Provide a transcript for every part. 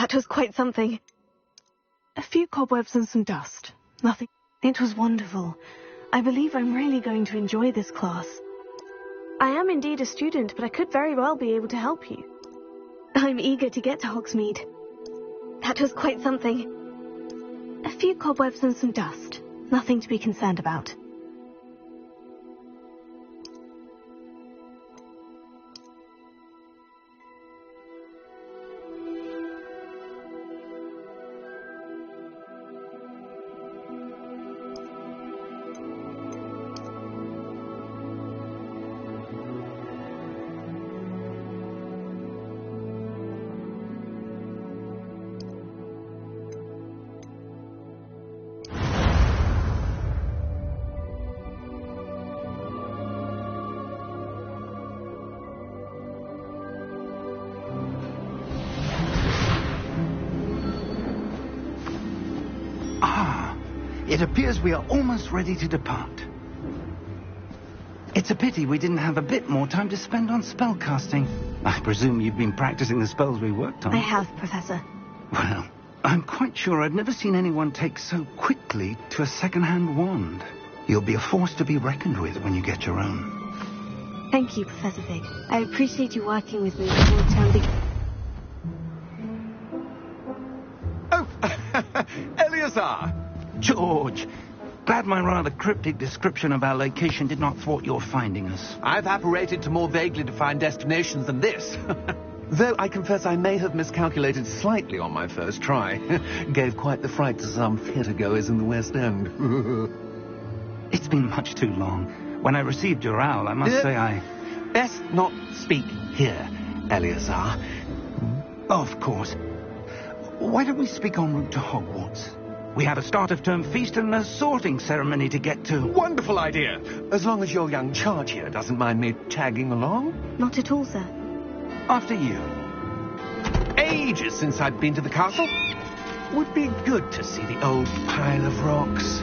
That was quite something. A few cobwebs and some dust. Nothing. It was wonderful. I believe I'm really going to enjoy this class. I am indeed a student, but I could very well be able to help you. I'm eager to get to Hogsmeade. That was quite something. A few cobwebs and some dust. Nothing to be concerned about. It appears we are almost ready to depart. It's a pity we didn't have a bit more time to spend on spellcasting. I presume you've been practicing the spells we worked on. I have, Professor. Well, I'm quite sure I've never seen anyone take so quickly to a second-hand wand. You'll be a force to be reckoned with when you get your own. Thank you, Professor Fig. I appreciate you working with me before the term begins. Oh, Eleazar! George, glad my rather cryptic description of our location did not thwart your finding us. I've apparated to more vaguely defined destinations than this. Though I confess I may have miscalculated slightly on my first try. Gave quite the fright to some theatre-goers in the West End. It's been much too long. When I received your owl, I must say I... Best not speak here, Eleazar. Of course. Why don't we speak en route to Hogwarts? We have a start-of-term feast and a sorting ceremony to get to. Wonderful idea! As long as your young charge here doesn't mind me tagging along. Not at all, sir. After you. Ages since I've been to the castle. Would be good to see the old pile of rocks.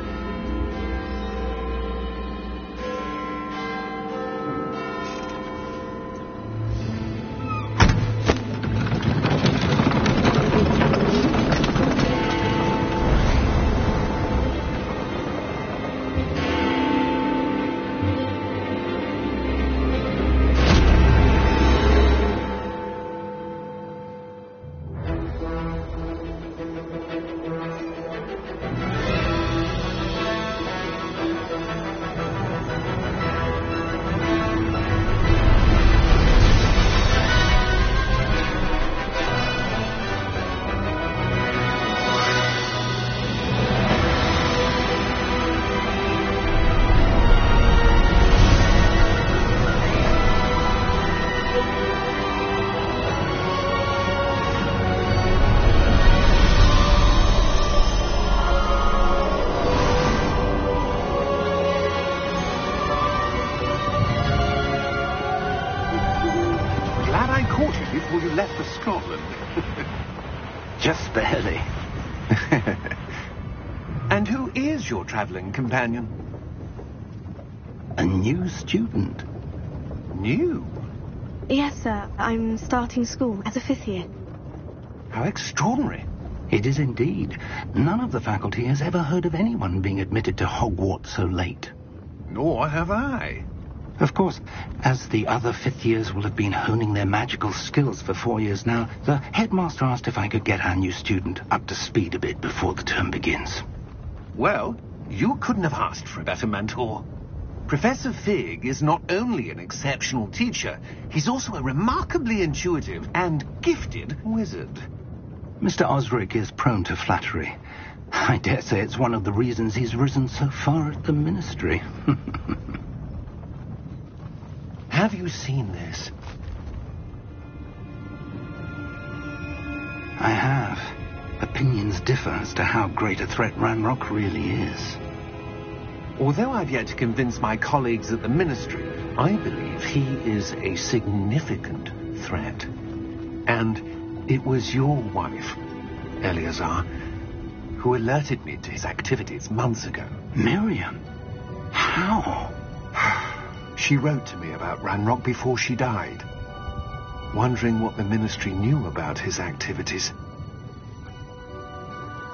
Before you left for Scotland. Just barely. And who is your travelling companion? A new student. New? Yes, sir. I'm starting school as a 5th year. How extraordinary. It is indeed. None of the faculty has ever heard of anyone being admitted to Hogwarts so late. Nor have I. Of course, as the other 5th years will have been honing their magical skills for 4 years now, the headmaster asked if I could get our new student up to speed a bit before the term begins. Well, you couldn't have asked for a better mentor. Professor Fig is not only an exceptional teacher, he's also a remarkably intuitive and gifted wizard. Mr. Osric is prone to flattery. I dare say it's one of the reasons he's risen so far at the ministry. Have you seen this? I have. Opinions differ as to how great a threat Ranrock really is. Although I've yet to convince my colleagues at the ministry, I believe he is a significant threat. And it was your wife, Eleazar, who alerted me to his activities months ago. Miriam? How? She wrote to me about Ranrock before she died, wondering what the ministry knew about his activities.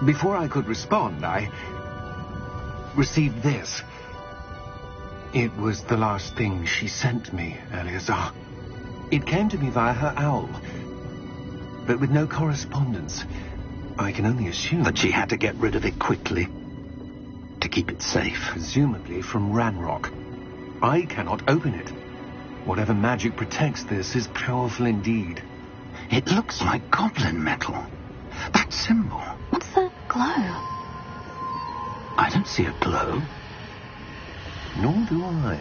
Before I could respond, I received this. It was the last thing she sent me, Eleazar. It came to me via her owl, but with no correspondence. I can only assume that she had to get rid of it quickly to keep it safe. Presumably from Ranrock. I cannot open it. Whatever magic protects this is powerful indeed. It looks like goblin metal. That symbol. What's the glow? I don't see a glow. Nor do I.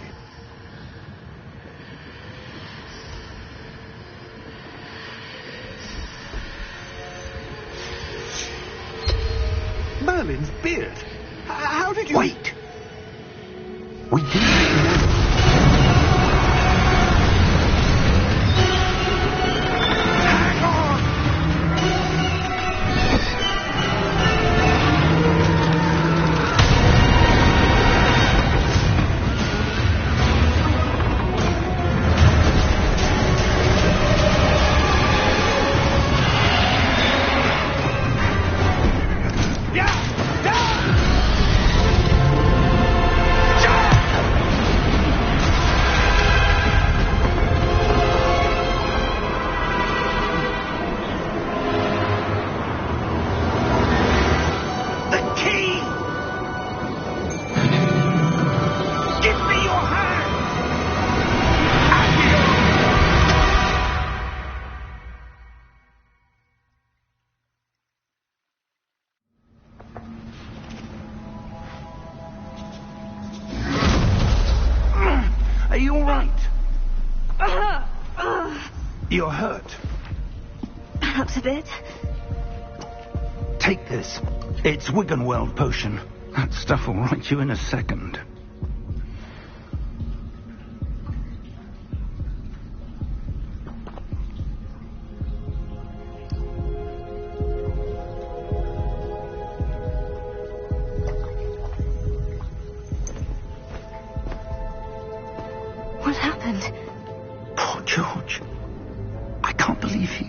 Merlin's beard. How did you... Wait! We didn't... Are you all right? You're hurt. Perhaps a bit. Take this. It's Wiggenweld potion. That stuff will right you in a second. What happened? Poor George. I can't believe he...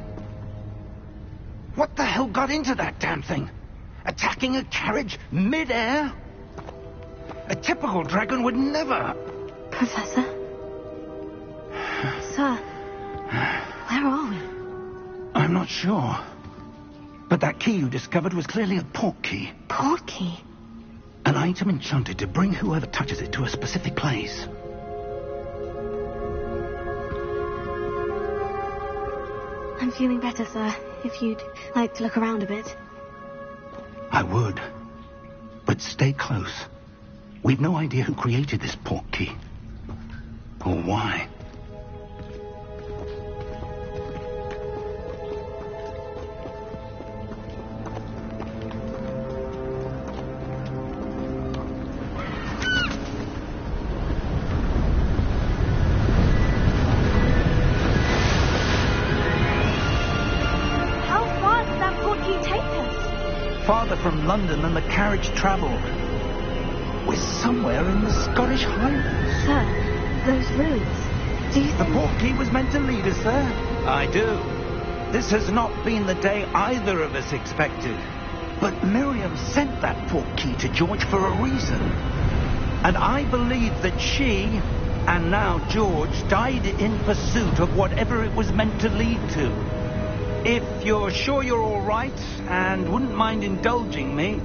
What the hell got into that damn thing? Attacking a carriage mid-air? A typical dragon would never... Professor? Sir, where are we? I'm not sure. But that key you discovered was clearly a port key. Port key? An item enchanted to bring whoever touches it to a specific place. I'm feeling better, sir. If you'd like to look around a bit. I would. But stay close. We've no idea who created this port key. Or why. Farther from London than the carriage travelled. We're somewhere in the Scottish Highlands. Sir, those ruins. Do you think... The port key was meant to lead us there? I do. This has not been the day either of us expected. But Miriam sent that port key to George for a reason. And I believe that she, and now George, died in pursuit of whatever it was meant to lead to. If you're sure you're all right and wouldn't mind indulging me,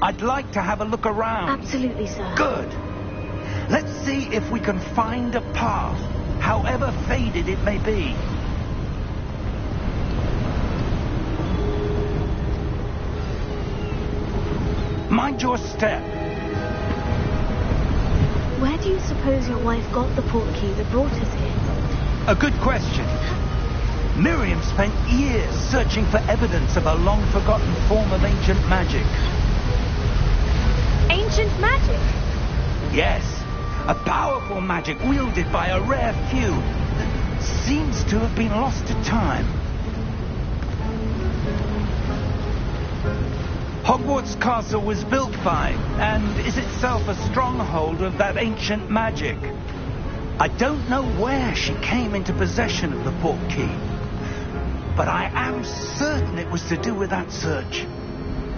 I'd like to have a look around. Absolutely, sir. Good. Let's see if we can find a path, however faded it may be. Mind your step. Where do you suppose your wife got the port key that brought us here? A good question. Miriam spent years searching for evidence of a long-forgotten form of ancient magic. Ancient magic? Yes, a powerful magic wielded by a rare few that seems to have been lost to time. Hogwarts Castle was built by, and is itself a stronghold of that ancient magic. I don't know where she came into possession of the port key, but I am certain it was to do with that search.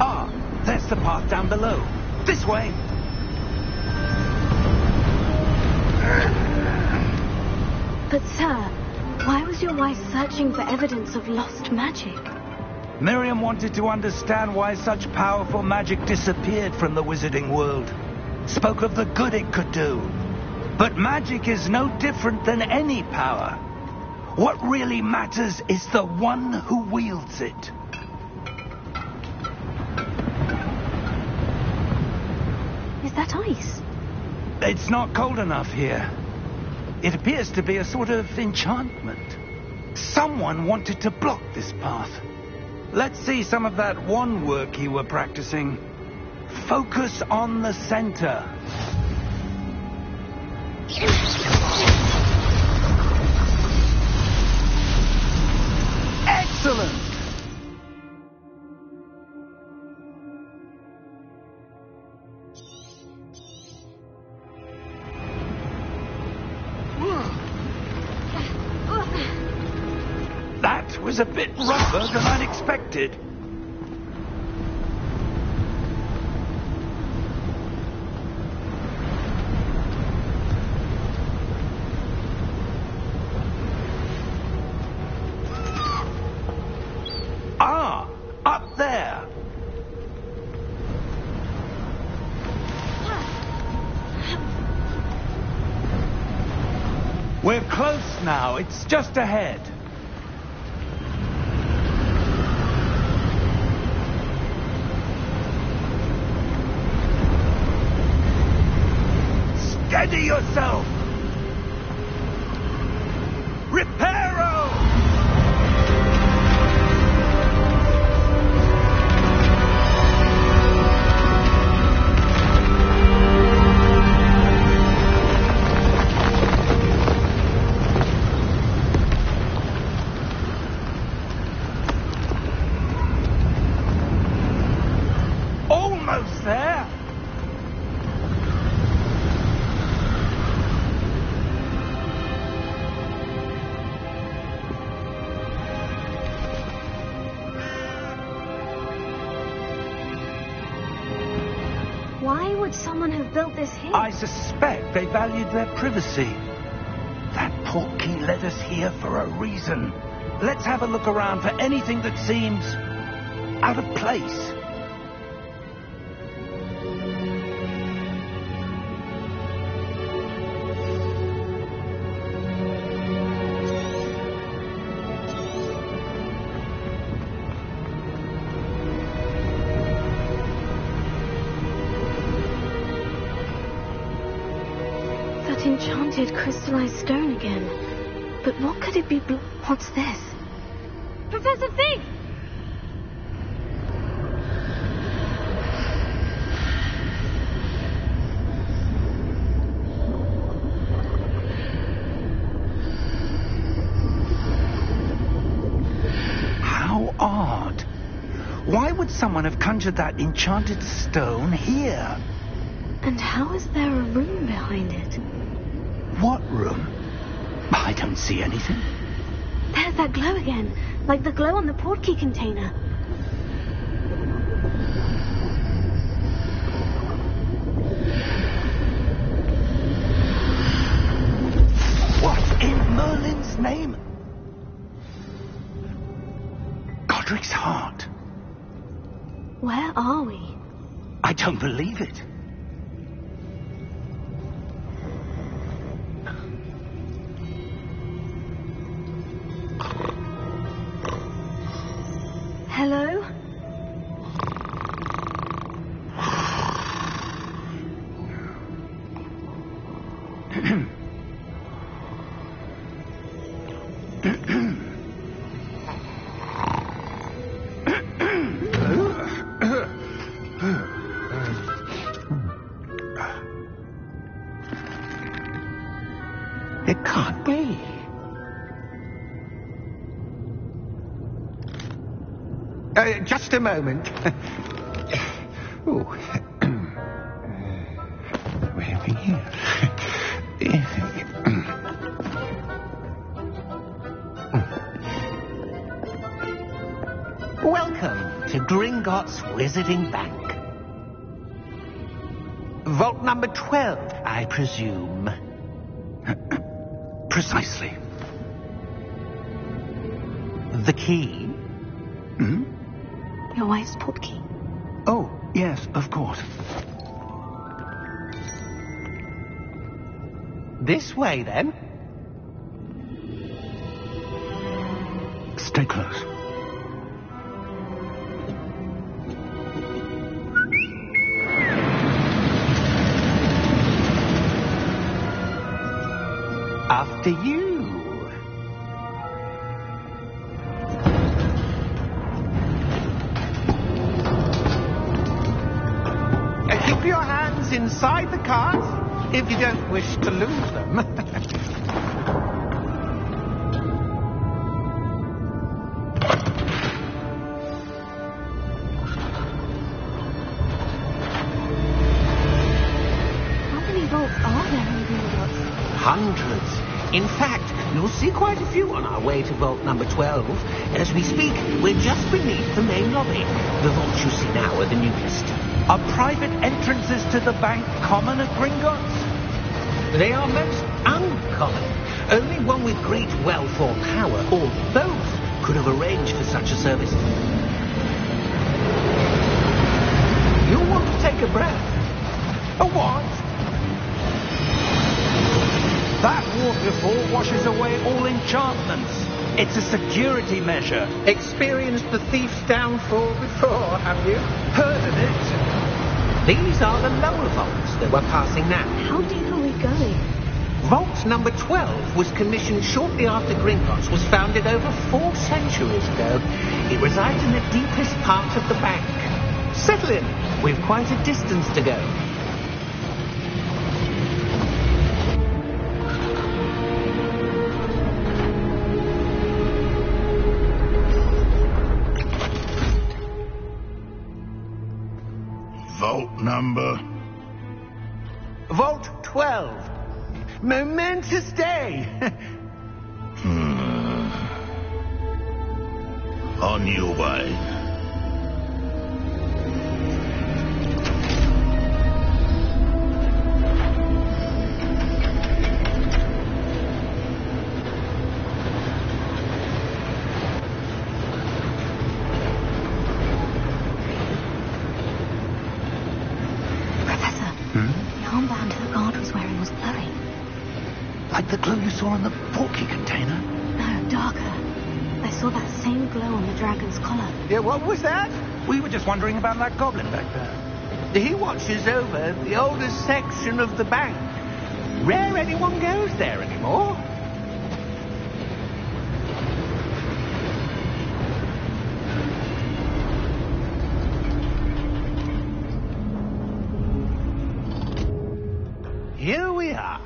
Ah, there's the path down below. This way. But sir, why was your wife searching for evidence of lost magic? Miriam wanted to understand why such powerful magic disappeared from the wizarding world. Spoke of the good it could do. But magic is no different than any power. What really matters is the one who wields it. Is that ice? It's not cold enough here. It appears to be a sort of enchantment. Someone wanted to block this path. Let's see some of that wand work you were practicing. Focus on the center. Excellent! That was a bit rougher than I'd expected. Ah, up there. We're close now. It's just ahead. Steady yourself! Reparo! Almost there! Why would someone have built this here? I suspect they valued their privacy. That portkey led us here for a reason. Let's have a look around for anything that seems out of place. That enchanted crystallized stone again. But what could it be? What's this? Professor Fig! How odd. Why would someone have conjured that enchanted stone here? And how is there a room behind it? What room? I don't see anything. There's that glow again, like the glow on the portkey container. What in Merlin's name? Godric's heart. Where are we? I don't believe it. Hello? It can't be. Just a moment. Oh. Where are we here? Welcome to Gringotts Wizarding Bank. Vault number 12, I presume. Precisely. The key? Hmm? Your wife's portkey. Oh, yes, of course. This way, then. Stay close. After you. Keep your hands inside the cart if you don't wish to lose them. How many vaults are there in Gringotts? Hundreds. In fact, you'll see quite a few on our way to vault number 12. As we speak, we're just beneath the main lobby. The vaults you see now are the newest. Are private entrances to the bank common at Gringotts? They are most uncommon. Only one with great wealth or power, or both, could have arranged for such a service. You'll want to take a breath. A what? That waterfall washes away all enchantments. It's a security measure. Experienced the thief's downfall before, have you? Heard of it? These are the lower vaults that we're passing now. How deep are we going? Vault number 12 was commissioned shortly after Gringotts was founded over 4 centuries ago. It resides in the deepest part of the bank. Settle in. We've quite a distance to go. Vault number? Vault 12. Momentous day. On your way. Professor, the armband the guard was wearing was glowing. Like the glow you saw on the portkey container? No, darker. I saw that same glow on the dragon's collar. Yeah, what was that? We were just wondering about that goblin back there. He watches over the oldest section of the bank. Rare anyone goes there anymore. Here we are.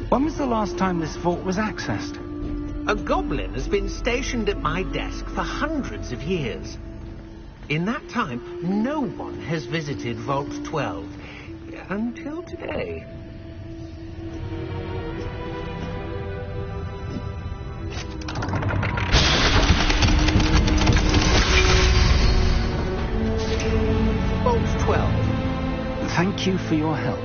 When was the last time this vault was accessed? A goblin has been stationed at my desk for hundreds of years. In that time, no one has visited Vault 12 until today. Vault 12. Thank you for your help.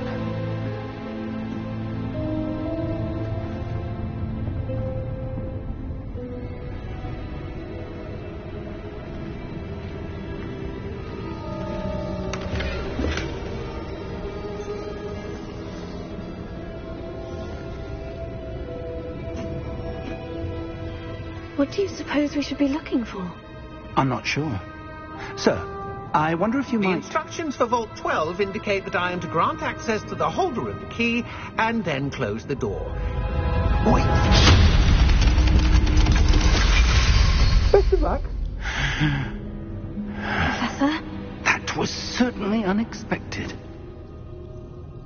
What do you suppose we should be looking for? I'm not sure. Sir, I wonder if you The might... instructions for Vault 12 indicate that I am to grant access to the holder of the key and then close the door. Wait. Best of luck. Professor? That was certainly unexpected.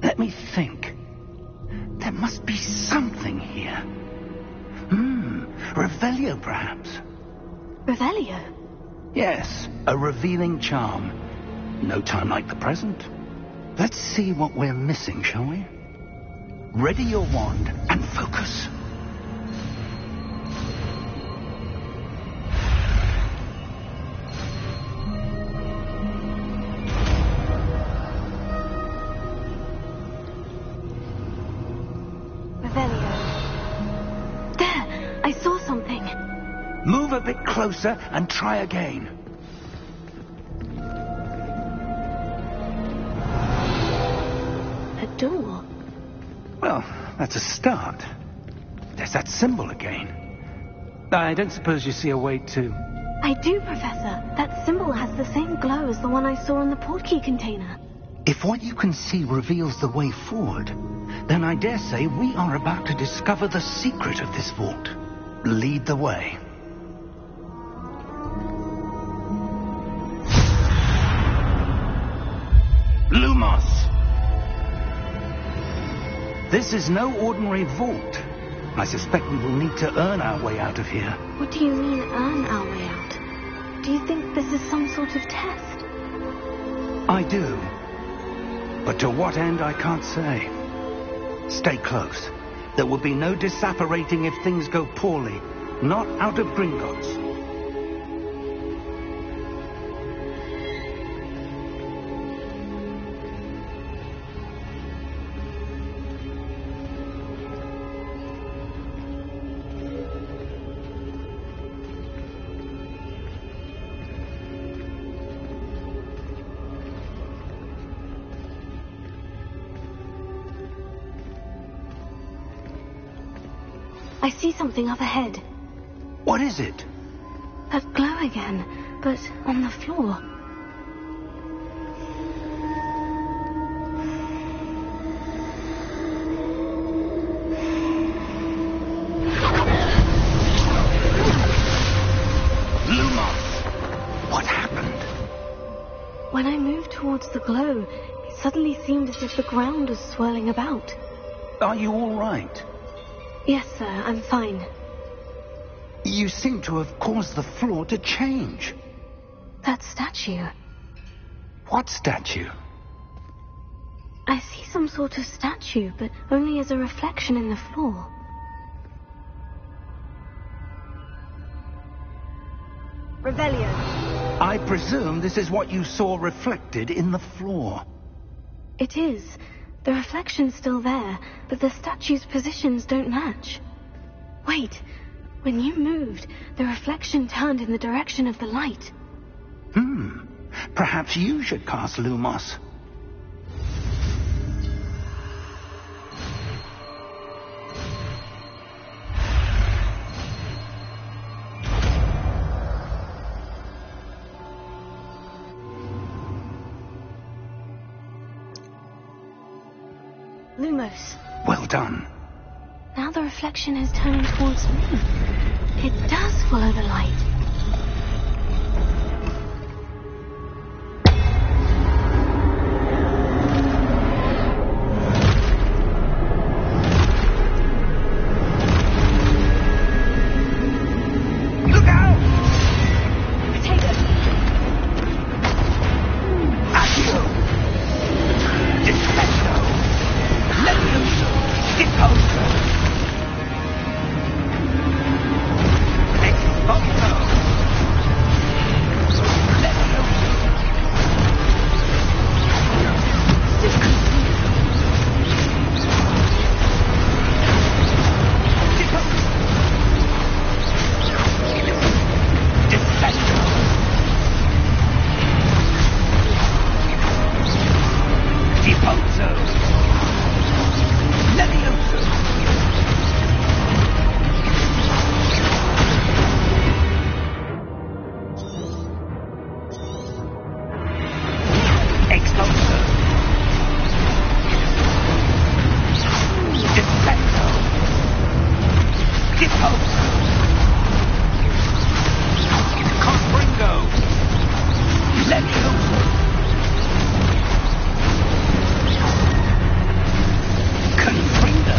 Let me think. There must be something here. Revelio, perhaps. Revelio? Yes, a revealing charm. No time like the present. Let's see what we're missing, shall we? Ready your wand and focus. Revelio. There! I saw something. Move a bit closer and try again. A door. Well, that's a start. There's that symbol again. I don't suppose you see a way to... I do, Professor. That symbol has the same glow as the one I saw in the portkey container. If what you can see reveals the way forward, then I dare say we are about to discover the secret of this vault. Lead the way. Lumos! This is no ordinary vault. I suspect we will need to earn our way out of here. What do you mean, earn our way out? Do you think this is some sort of test? I do. But to what end, I can't say. Stay close. There will be no disapparating if things go poorly. Not out of Gringotts. I see something up ahead. What is it? That glow again, but on the floor. Lumos! What happened? When I moved towards the glow, it suddenly seemed as if the ground was swirling about. Are you all right? Yes, sir, I'm fine. You seem to have caused the floor to change. That statue. What statue? I see some sort of statue, but only as a reflection in the floor. Revelio. I presume this is what you saw reflected in the floor. It is. The reflection's still there, but the statue's positions don't match. Wait. When you moved, the reflection turned in the direction of the light. Perhaps you should cast Lumos. Lumos. Well done. Now the reflection is turning towards me. It does follow the light. Look out! Potato. Accio! Defecto! Levioso! Deposo! Expulso! Levioso! Confringo!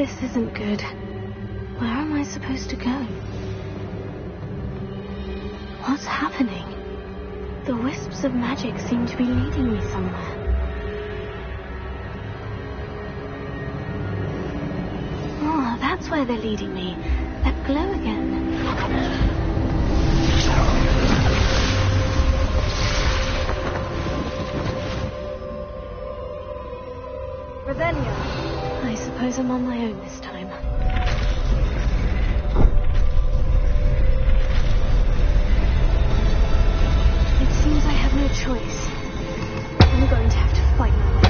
This isn't good. Where am I supposed to go? What's happening? The wisps of magic seem to be leading me somewhere. Oh, that's where they're leading me. That glow again. Revelio. I suppose I'm on my own this time. It seems I have no choice. I'm going to have to fight my way.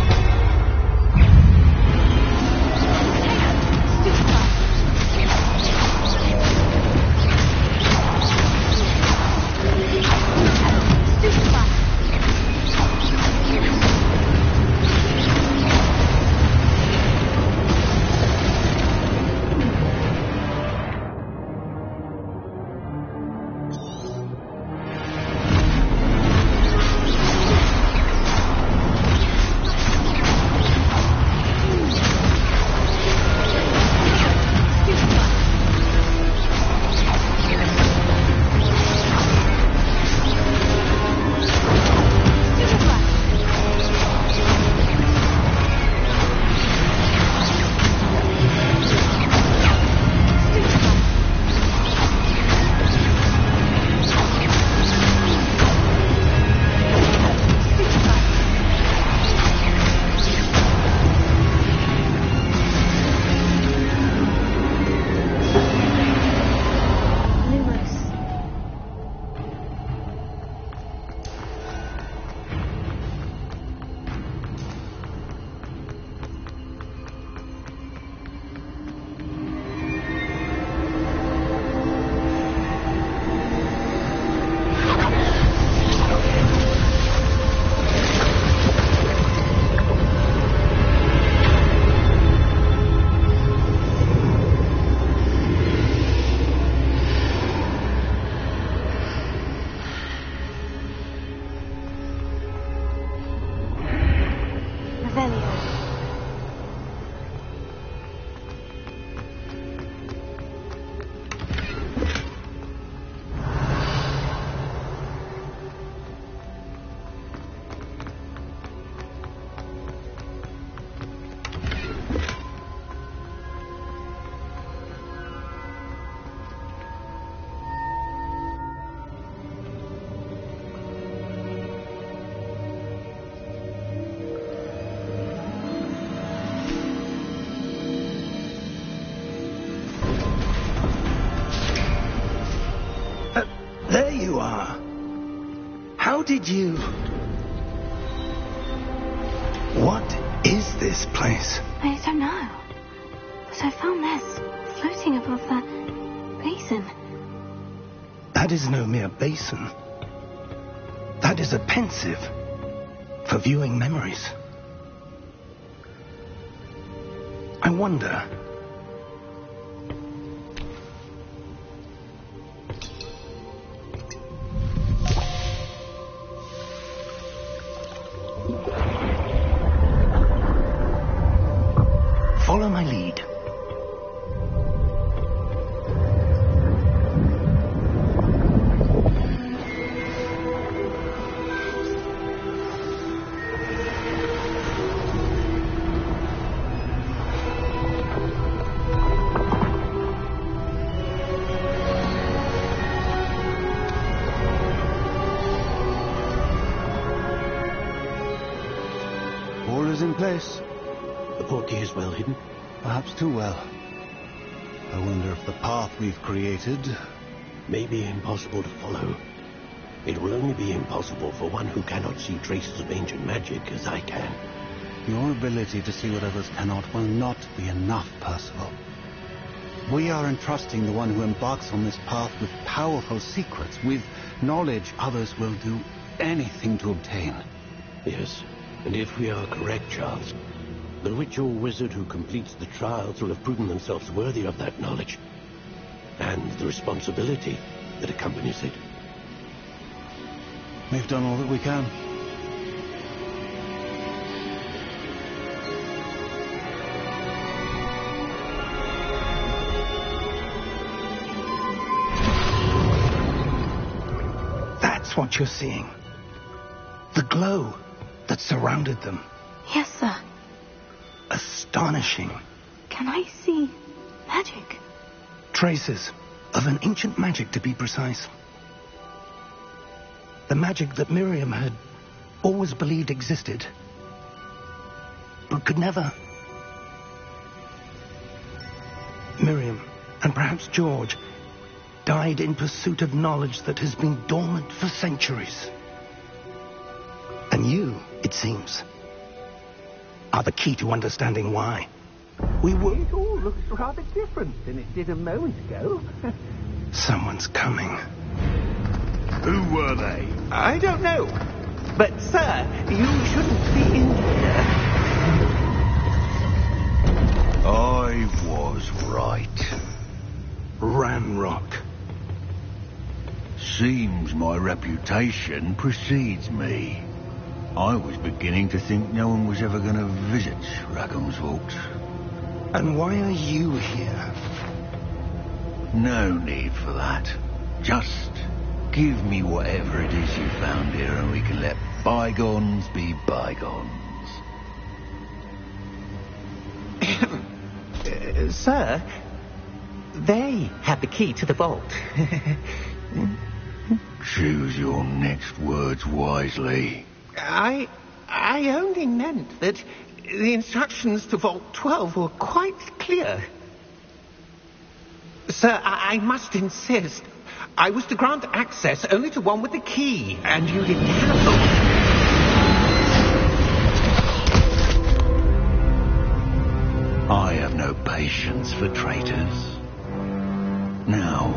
There you are. How did you... What is this place? I don't know. But I found this floating above that basin. That is no mere basin. That is a pensive for viewing memories. I wonder... Follow my lead. All is in place. The portkey is well hidden. Perhaps too well. I wonder if the path we've created... may be impossible to follow. It will only be impossible for one who cannot see traces of ancient magic as I can. Your ability to see what others cannot will not be enough, Percival. We are entrusting the one who embarks on this path with powerful secrets, with knowledge others will do anything to obtain. Yes, and if we are correct, Charles, the witch or wizard who completes the trials will have proven themselves worthy of that knowledge, and the responsibility that accompanies it. We've done all that we can. That's what you're seeing. The glow that surrounded them. Yes, sir. Astonishing. Can I see magic? Traces of an ancient magic, to be precise. The magic that Miriam had always believed existed, but could never. Miriam, and perhaps George, died in pursuit of knowledge that has been dormant for centuries. And you, it seems, are the key to understanding why. It all looks rather different than it did a moment ago. Someone's coming. Who were they? I don't know. But, sir, you shouldn't be in here. I was right. Ramrock. Seems my reputation precedes me. I was beginning to think no one was ever going to visit Rackham's Vault. And why are you here? No need for that. Just give me whatever it is you found here and we can let bygones be bygones. Sir, they had the key to the vault. Choose your next words wisely. I only meant that the instructions to Vault 12 were quite clear. Sir, I must insist. I was to grant access only to one with the key, and you didn't have them. I have no patience for traitors. Now,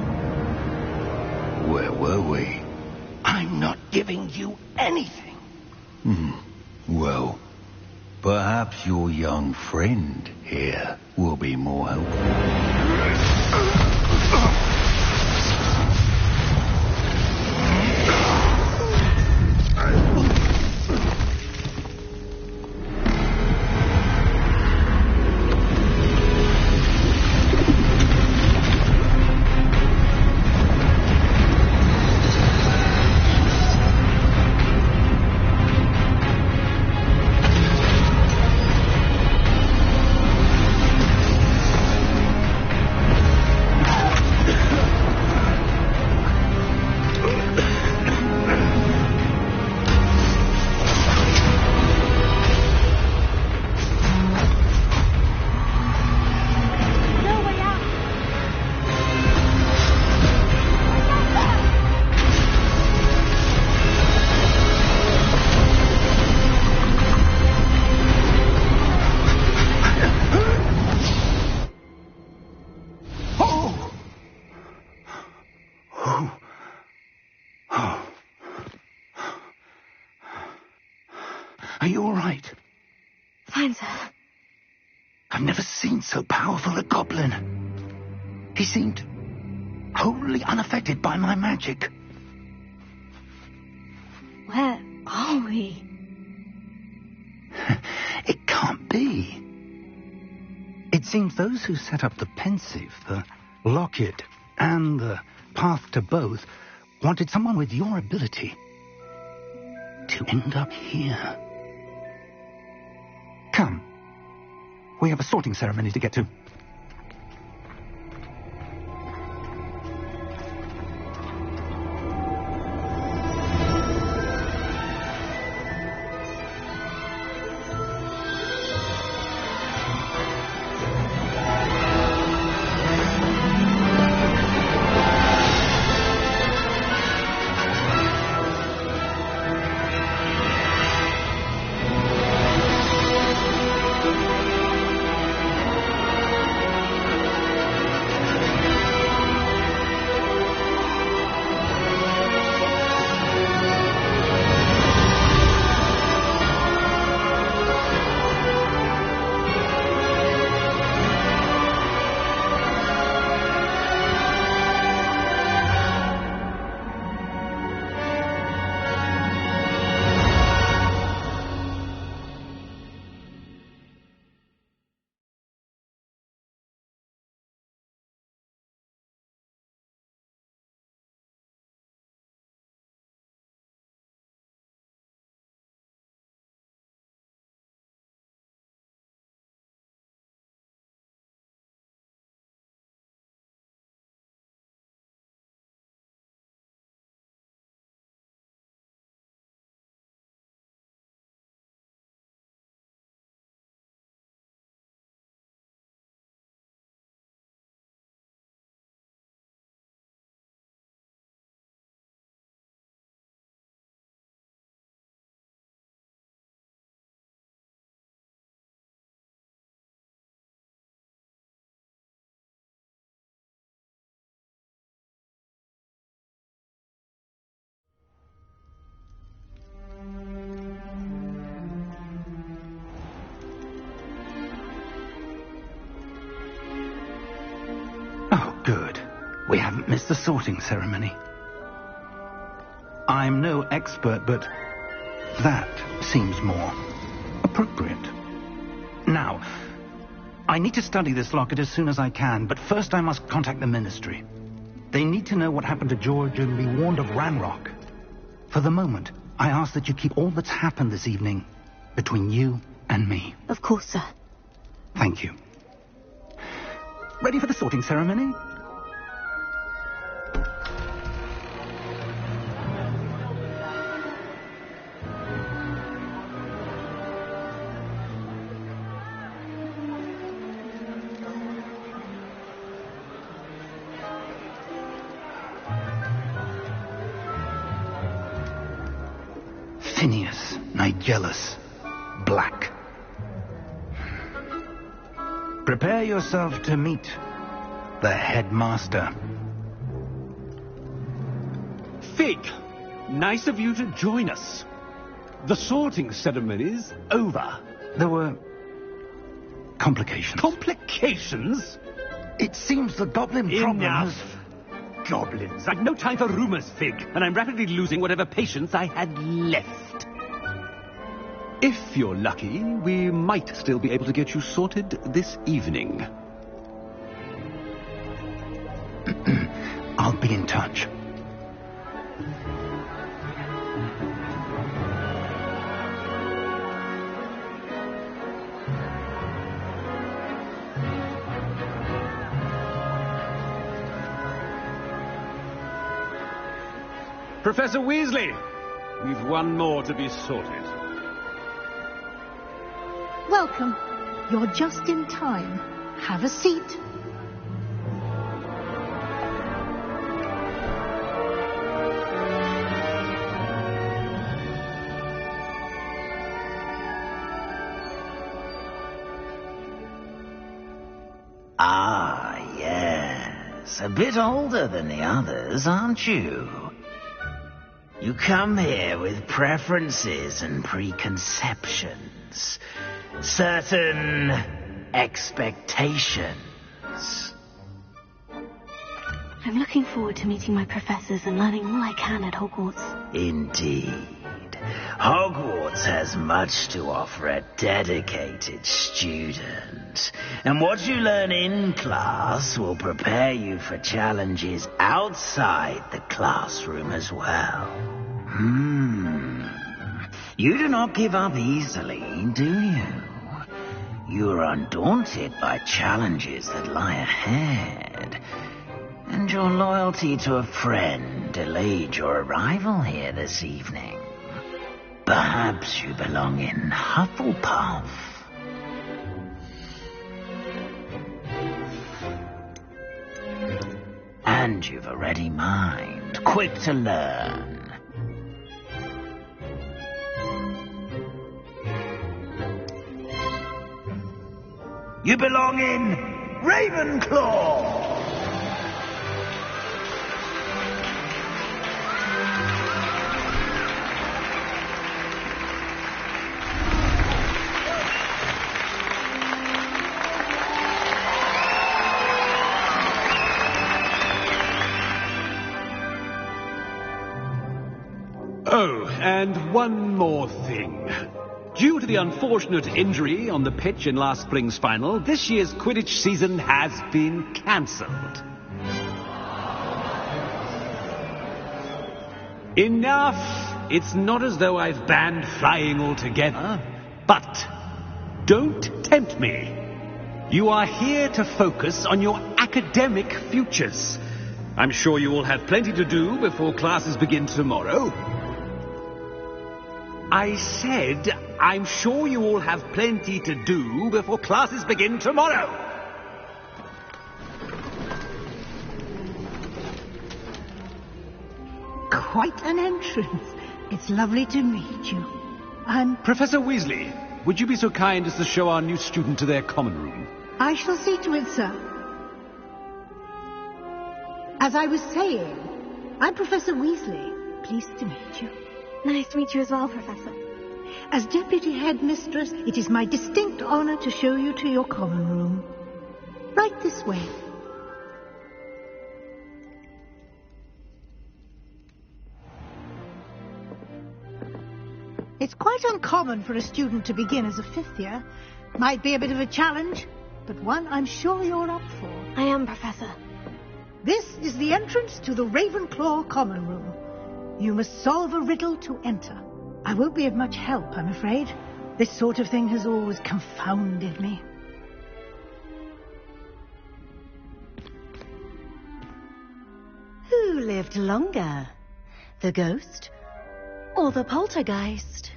where were we? I'm not giving you anything. Well, perhaps your young friend here will be more helpful. Are you all right? Fine, sir. I've never seen so powerful a goblin. He seemed wholly unaffected by my magic. Where are we? It can't be. It seems those who set up the pensive, the locket, and the path to both wanted someone with your ability to end up here. Come. We have a sorting ceremony to get to. We haven't missed the sorting ceremony. I'm no expert, but that seems more appropriate. Now, I need to study this locket as soon as I can, but first I must contact the Ministry. They need to know what happened to George and be warned of Ranrock. For the moment, I ask that you keep all that's happened this evening between you and me. Of course, sir. Thank you. Ready for the sorting ceremony? Phineas, Nigellus, Black. Prepare yourself to meet the headmaster. Fig, nice of you to join us. The sorting ceremony's over. There were complications. Complications? It seems the goblin problem Enough. has... Goblins. I've no time for rumors, Fig, and I'm rapidly losing whatever patience I had left. If you're lucky, we might still be able to get you sorted this evening. I'll be in touch. Professor Weasley, we've one more to be sorted. Welcome. You're just in time. Have a seat. Ah, yes. A bit older than the others, aren't you? You come here with preferences and preconceptions. Certain expectations. I'm looking forward to meeting my professors and learning all I can at Hogwarts. Indeed. Hogwarts has much to offer a dedicated student. And what you learn in class will prepare you for challenges outside the classroom as well. You do not give up easily, do you? You are undaunted by challenges that lie ahead. And your loyalty to a friend delayed your arrival here this evening. Perhaps you belong in Hufflepuff. And you've a ready mind, quick to learn. You belong in Ravenclaw! Oh, and one more thing. Due to the unfortunate injury on the pitch in last spring's final, this year's Quidditch season has been cancelled. Enough! It's not as though I've banned flying altogether, but don't tempt me. You are here to focus on your academic futures. I'm sure you will have plenty to do before classes begin tomorrow. I said, I'm sure you all have plenty to do before classes begin tomorrow. Quite an entrance. It's lovely to meet you. Professor Weasley, would you be so kind as to show our new student to their common room? I shall see to it, sir. As I was saying, I'm Professor Weasley. Pleased to meet you. Nice to meet you as well, Professor. As Deputy Headmistress, it is my distinct honor to show you to your common room. Right this way. It's quite uncommon for a student to begin as a fifth year. Might be a bit of a challenge, but one I'm sure you're up for. I am, Professor. This is the entrance to the Ravenclaw common room. You must solve a riddle to enter. I won't be of much help, I'm afraid. This sort of thing has always confounded me. Who lived longer? The ghost or the poltergeist?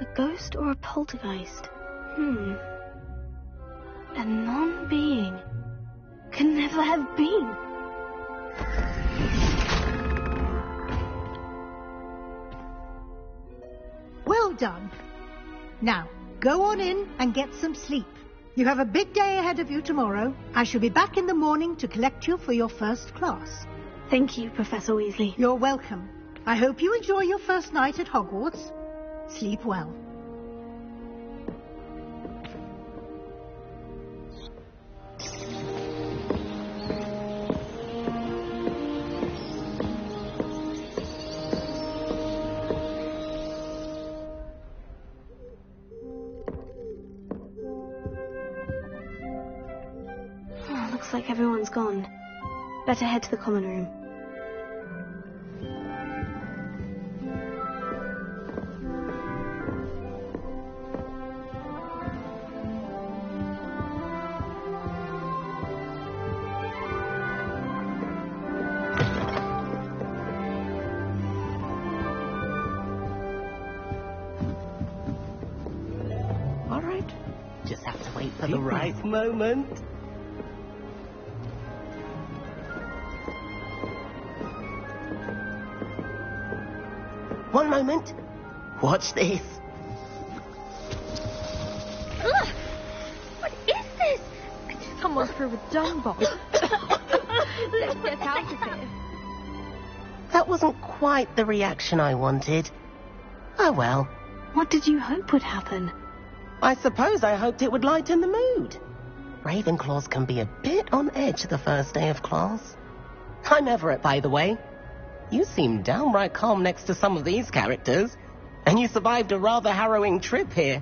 A ghost or a poltergeist? A non-being can never have been. Well done. Now, go on in and get some sleep. You have a big day ahead of you tomorrow. I shall be back in the morning to collect you for your first class. Thank you, Professor Weasley. You're welcome. I hope you enjoy your first night at Hogwarts. Sleep well. Looks like everyone's gone. Better head to the common room. All right. Just have to wait for the right moment. One moment. Watch this. Ugh! What is this? Someone threw a dung bomb. Let's get out of here. That wasn't quite the reaction I wanted. Oh well. What did you hope would happen? I suppose I hoped it would lighten the mood. Ravenclaws can be a bit on edge the first day of class. I'm Everett, by the way. You seem downright calm next to some of these characters, and you survived a rather harrowing trip here.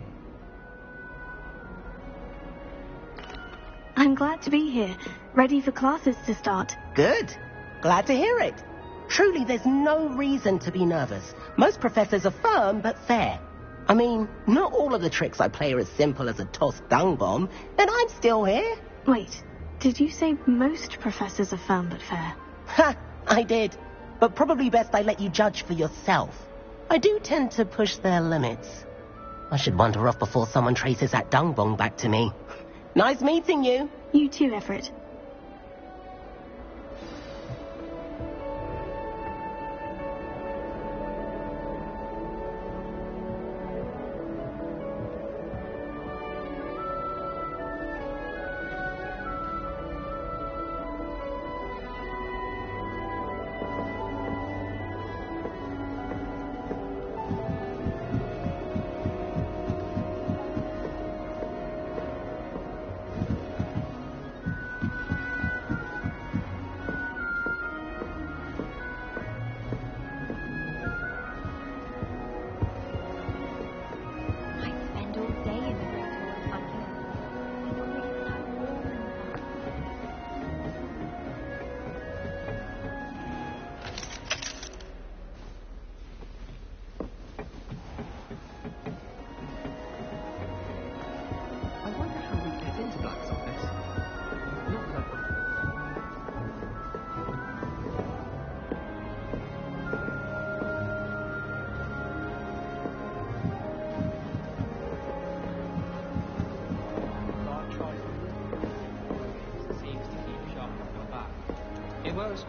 I'm glad to be here, ready for classes to start. Good. Glad to hear it. Truly, there's no reason to be nervous. Most professors are firm but fair. I mean, not all of the tricks I play are as simple as a tossed dung bomb, and I'm still here. Wait, did you say most professors are firm but fair? Ha! I did. But probably best I let you judge for yourself. I do tend to push their limits. I should wander off before someone traces that dung bomb back to me. Nice meeting you. You too, Everett.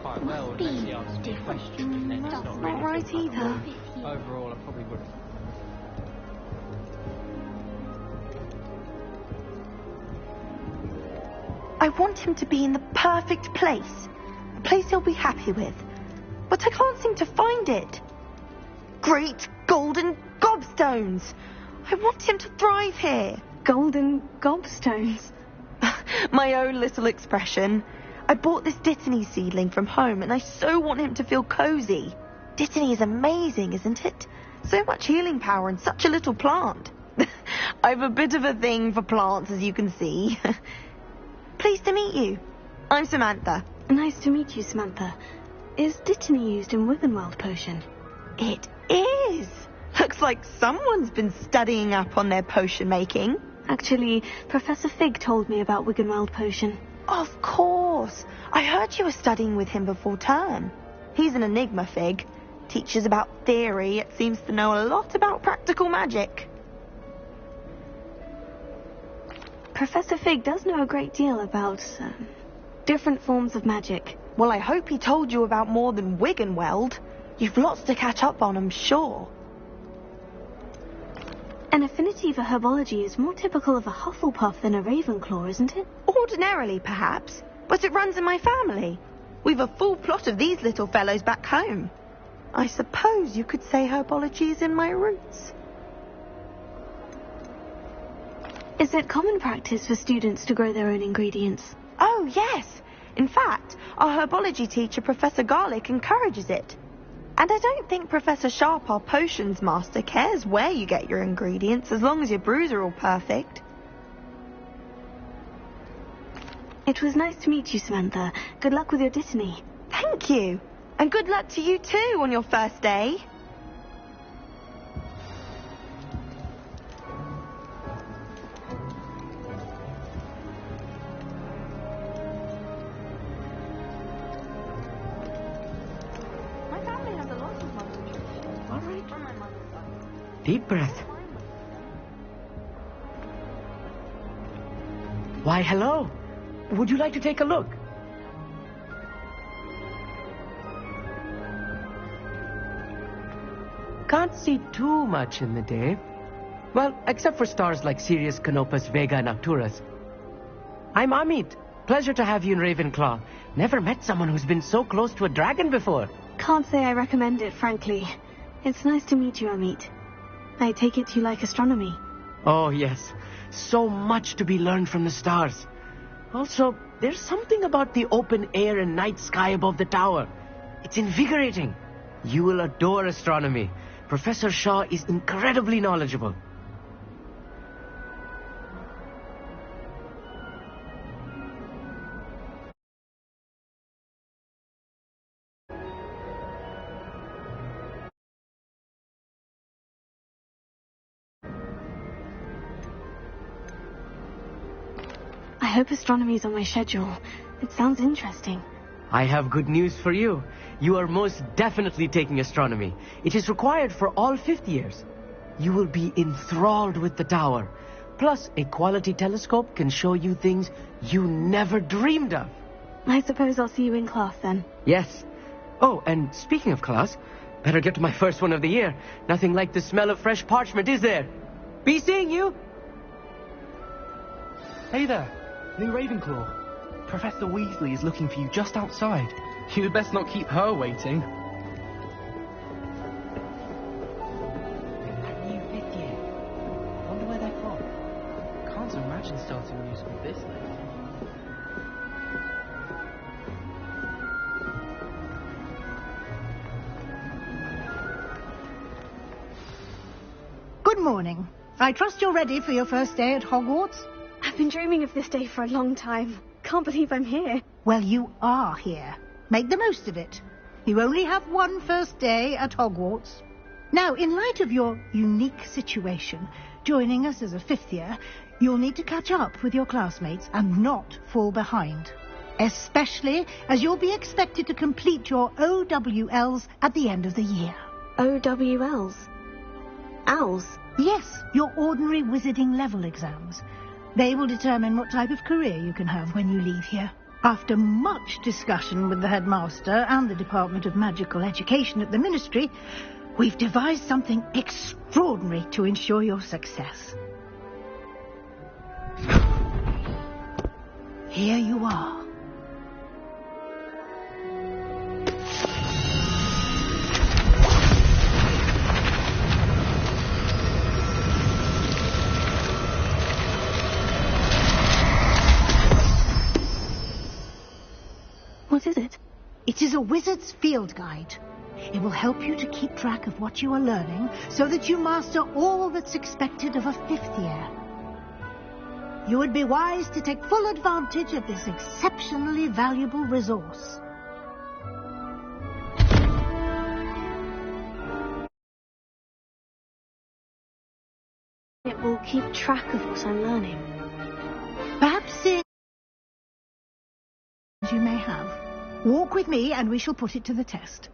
Quite well unless he asked me a question, and then it's That's not not really right either. Overall, I probably would have. I want him to be in the perfect place. A place he'll be happy with. But I can't seem to find it. Great golden gobstones! I want him to thrive here. Golden gobstones? My own little expression. I bought this Dittany seedling from home and I so want him to feel cozy. Dittany is amazing, isn't it? So much healing power in such a little plant. I've a bit of a thing for plants, as you can see. Pleased to meet you. I'm Samantha. Nice to meet you, Samantha. Is Dittany used in Wiggenweld potion? It is. Looks like someone's been studying up on their potion making. Actually, Professor Fig told me about Wiggenweld potion. Of course. I heard you were studying with him before term. He's an enigma, Fig. Teaches about theory, yet seems to know a lot about practical magic. Professor Fig does know a great deal about different forms of magic. Well, I hope he told you about more than Wiggenweld. You've lots to catch up on, I'm sure. An affinity for herbology is more typical of a Hufflepuff than a Ravenclaw, isn't it? Ordinarily, perhaps, but it runs in my family. We've a full plot of these little fellows back home. I suppose you could say herbology is in my roots. Is it common practice for students to grow their own ingredients? Oh, yes. In fact, our herbology teacher, Professor Garlick, encourages it. And I don't think Professor Sharp, our potions master, cares where you get your ingredients, as long as your brews are all perfect. It was nice to meet you, Samantha. Good luck with your Dittany. Thank you. And good luck to you too on your first day. Deep breath. Why, hello. Would you like to take a look? Can't see too much in the day. Well, except for stars like Sirius, Canopus, Vega, and Arcturus. I'm Amit. Pleasure to have you in Ravenclaw. Never met someone who's been so close to a dragon before. Can't say I recommend it, frankly. It's nice to meet you, Amit. I take it you like astronomy. Oh, yes. So much to be learned from the stars. Also, there's something about the open air and night sky above the tower. It's invigorating. You will adore astronomy. Professor Shaw is incredibly knowledgeable. I hope astronomy's on my schedule. It sounds interesting. I have good news for you. You are most definitely taking astronomy. It is required for all 5th years. You will be enthralled with the tower. Plus, a quality telescope can show you things you never dreamed of. I suppose I'll see you in class then. Yes. Oh, and speaking of class, better get to my first one of the year. Nothing like the smell of fresh parchment, is there? Be seeing you! Hey there, new Ravenclaw. Professor Weasley is looking for you just outside. You'd best not keep her waiting. That new 5th year. Wonder where they're from. Can't imagine starting a new school this late. Good morning. I trust you're ready for your first day at Hogwarts? I've been dreaming of this day for a long time. Can't believe I'm here. Well, you are here. Make the most of it. You only have one first day at Hogwarts. Now, in light of your unique situation, joining us as a 5th year, you'll need to catch up with your classmates and not fall behind. Especially as you'll be expected to complete your OWLs at the end of the year. OWLs? Owls? Yes, your ordinary wizarding level exams. They will determine what type of career you can have when you leave here. After much discussion with the headmaster and the Department of Magical Education at the Ministry, we've devised something extraordinary to ensure your success. Here you are. What is it? It is a wizard's field guide. It will help you to keep track of what you are learning so that you master all that's expected of a 5th year. You would be wise to take full advantage of this exceptionally valuable resource. It will keep track of what I'm learning. Perhaps seeing you may have. Walk with me and we shall put it to the test.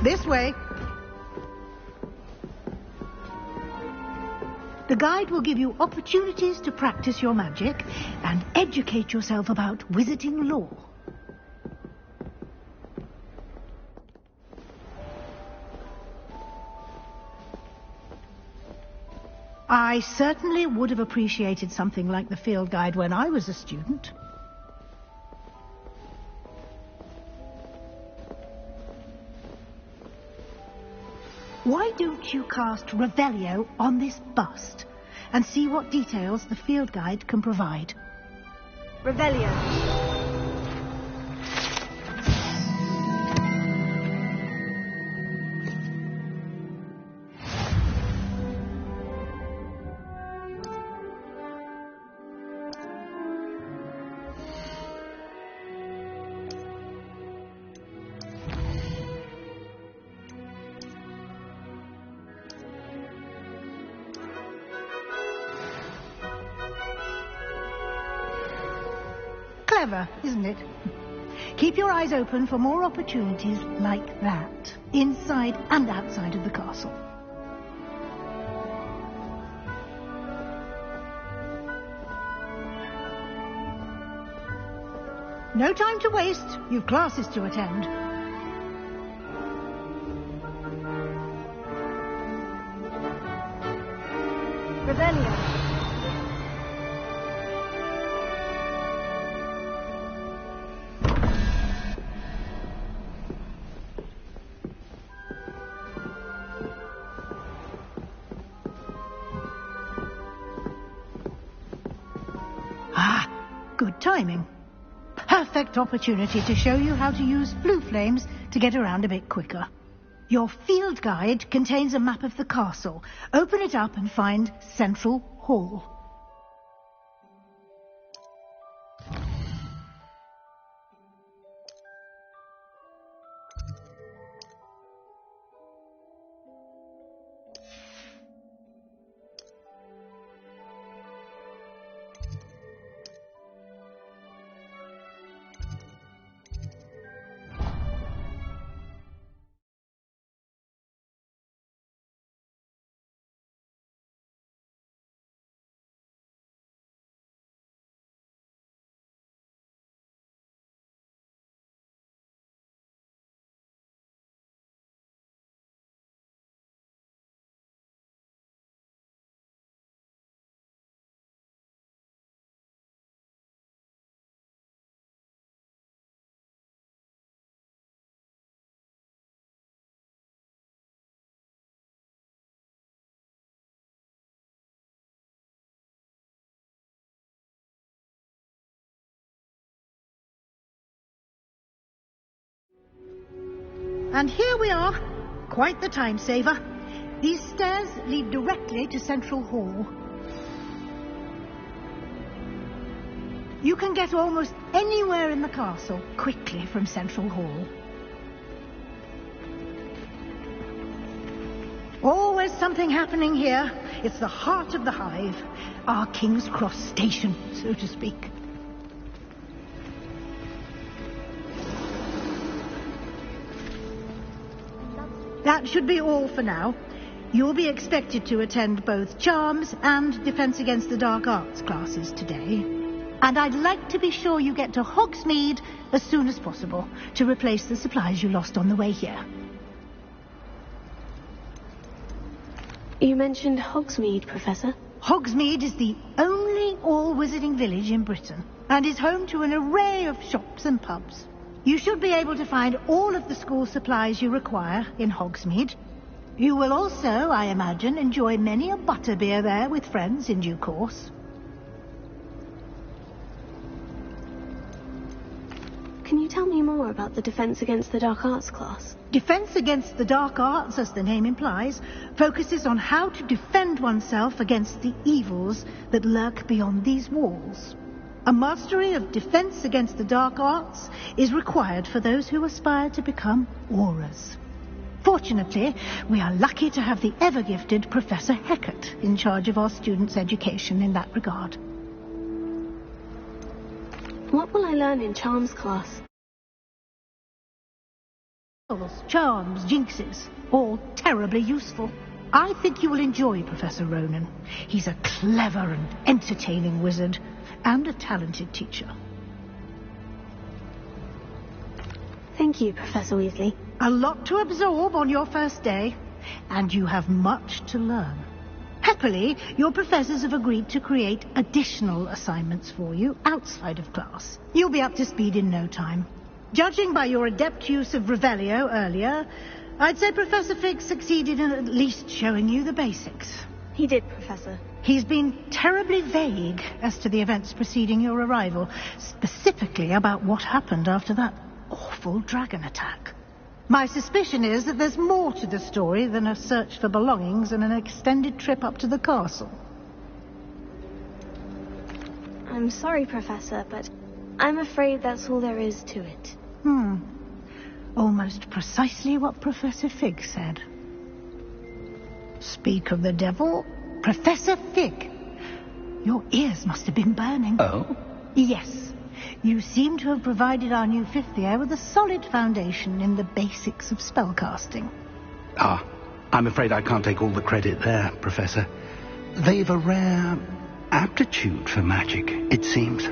This way. The guide will give you opportunities to practice your magic and educate yourself about wizarding lore. I certainly would have appreciated something like the field guide when I was a student. Why don't you cast Revelio on this bust and see what details the field guide can provide? Revelio. Clever, isn't it? Keep your eyes open for more opportunities like that, inside and outside of the castle. No time to waste. You've classes to attend. Revelio. Good timing. Perfect opportunity to show you how to use blue flames to get around a bit quicker. Your field guide contains a map of the castle. Open it up and find Central Hall. And here we are. Quite the time saver. These stairs lead directly to Central Hall. You can get almost anywhere in the castle quickly from Central Hall. Always something happening here. It's the heart of the hive. Our King's Cross station, so to speak. That should be all for now. You'll be expected to attend both Charms and Defense Against the Dark Arts classes today. And I'd like to be sure you get to Hogsmeade as soon as possible to replace the supplies you lost on the way here. You mentioned Hogsmeade, Professor. Hogsmeade is the only all-wizarding village in Britain and is home to an array of shops and pubs. You should be able to find all of the school supplies you require in Hogsmeade. You will also, I imagine, enjoy many a butterbeer there with friends in due course. can you tell me more about the Defense Against the Dark Arts class? Defense Against the Dark Arts, as the name implies, focuses on how to defend oneself against the evils that lurk beyond these walls. A mastery of Defense Against the Dark Arts is required for those who aspire to become Aurors. Fortunately, we are lucky to have the ever-gifted Professor Heckert in charge of our students' education in that regard. What will I learn in Charms class? Charms, jinxes, all terribly useful. I think you will enjoy Professor Ronan. He's a clever and entertaining wizard, and a talented teacher. Thank you, Professor Weasley. A lot to absorb on your first day, and you have much to learn. Happily, your professors have agreed to create additional assignments for you outside of class. You'll be up to speed in no time. Judging by your adept use of Revelio earlier, I'd say Professor Fig succeeded in at least showing you the basics. He did, Professor. He's been terribly vague as to the events preceding your arrival, specifically about what happened after that awful dragon attack. My suspicion is that there's more to the story than a search for belongings and an extended trip up to the castle. I'm sorry, Professor, but I'm afraid that's all there is to it. Almost precisely what Professor Fig said. Speak of the devil, Professor Fig. Your ears must have been burning. Oh? Yes. You seem to have provided our new fifth year with a solid foundation in the basics of spellcasting. I'm afraid I can't take all the credit there, Professor. They've a rare aptitude for magic, it seems.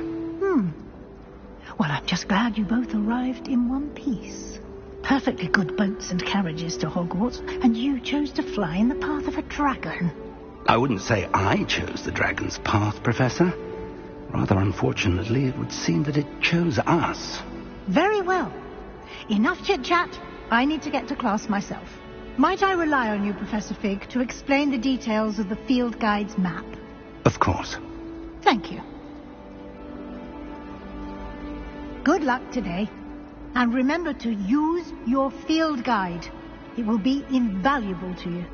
Well, I'm just glad you both arrived in one piece. Perfectly good boats and carriages to Hogwarts, and you chose to fly in the path of a dragon. I wouldn't say I chose the dragon's path, Professor. Rather unfortunately, it would seem that it chose us. Very well. Enough chit-chat. I need to get to class myself. Might I rely on you, Professor Fig, to explain the details of the field guide's map? Of course. Thank you. Good luck today. And remember to use your field guide. It will be invaluable to you.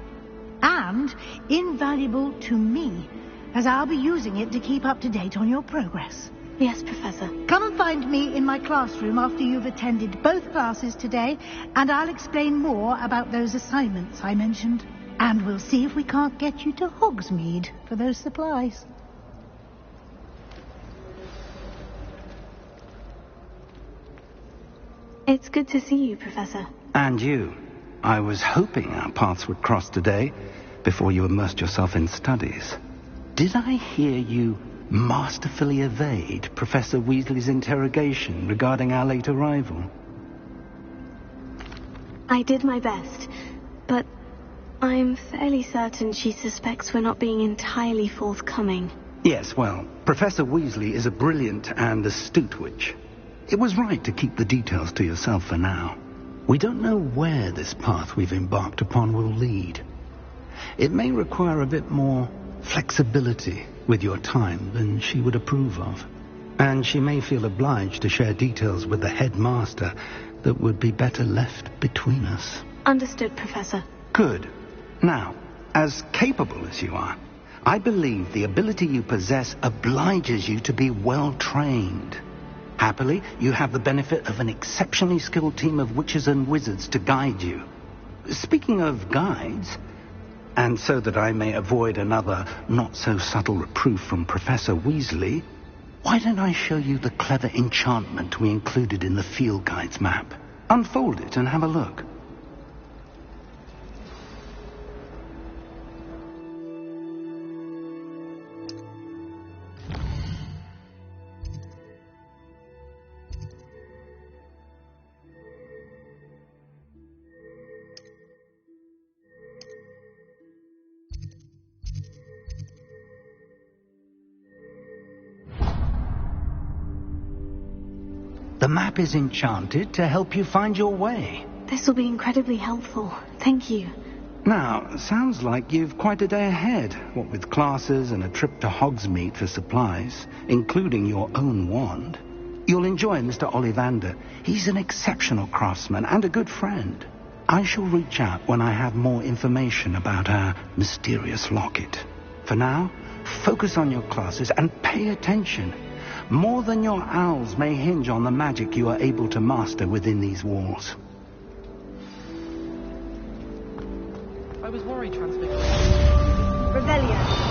And invaluable to me, as I'll be using it to keep up to date on your progress. Yes, Professor. Come and find me in my classroom after you've attended both classes today, and I'll explain more about those assignments I mentioned. And we'll see if we can't get you to Hogsmeade for those supplies. It's good to see you, Professor. And you. I was hoping our paths would cross today, before you immersed yourself in studies. Did I hear you masterfully evade Professor Weasley's interrogation regarding our late arrival? I did my best, but I'm fairly certain she suspects we're not being entirely forthcoming. Yes, well, Professor Weasley is a brilliant and astute witch. It was right to keep the details to yourself for now. We don't know where this path we've embarked upon will lead. It may require a bit more flexibility with your time than she would approve of. And she may feel obliged to share details with the headmaster that would be better left between us. Understood, Professor. Good. Now, as capable as you are, I believe the ability you possess obliges you to be well trained. Happily, you have the benefit of an exceptionally skilled team of witches and wizards to guide you. Speaking of guides, and so that I may avoid another not-so-subtle reproof from Professor Weasley, why don't I show you the clever enchantment we included in the field guide's map? Unfold it and have a look. The map is enchanted to help you find your way. This will be incredibly helpful. Thank you. Now, sounds like you've quite a day ahead, what with classes and a trip to Hogsmeade for supplies, including your own wand. You'll enjoy Mr. Ollivander. He's an exceptional craftsman and a good friend. I shall reach out when I have more information about our mysterious locket. For now, focus on your classes and pay attention. More than your owls may hinge on the magic you are able to master within these walls. I was worried transfiguration. Revelio.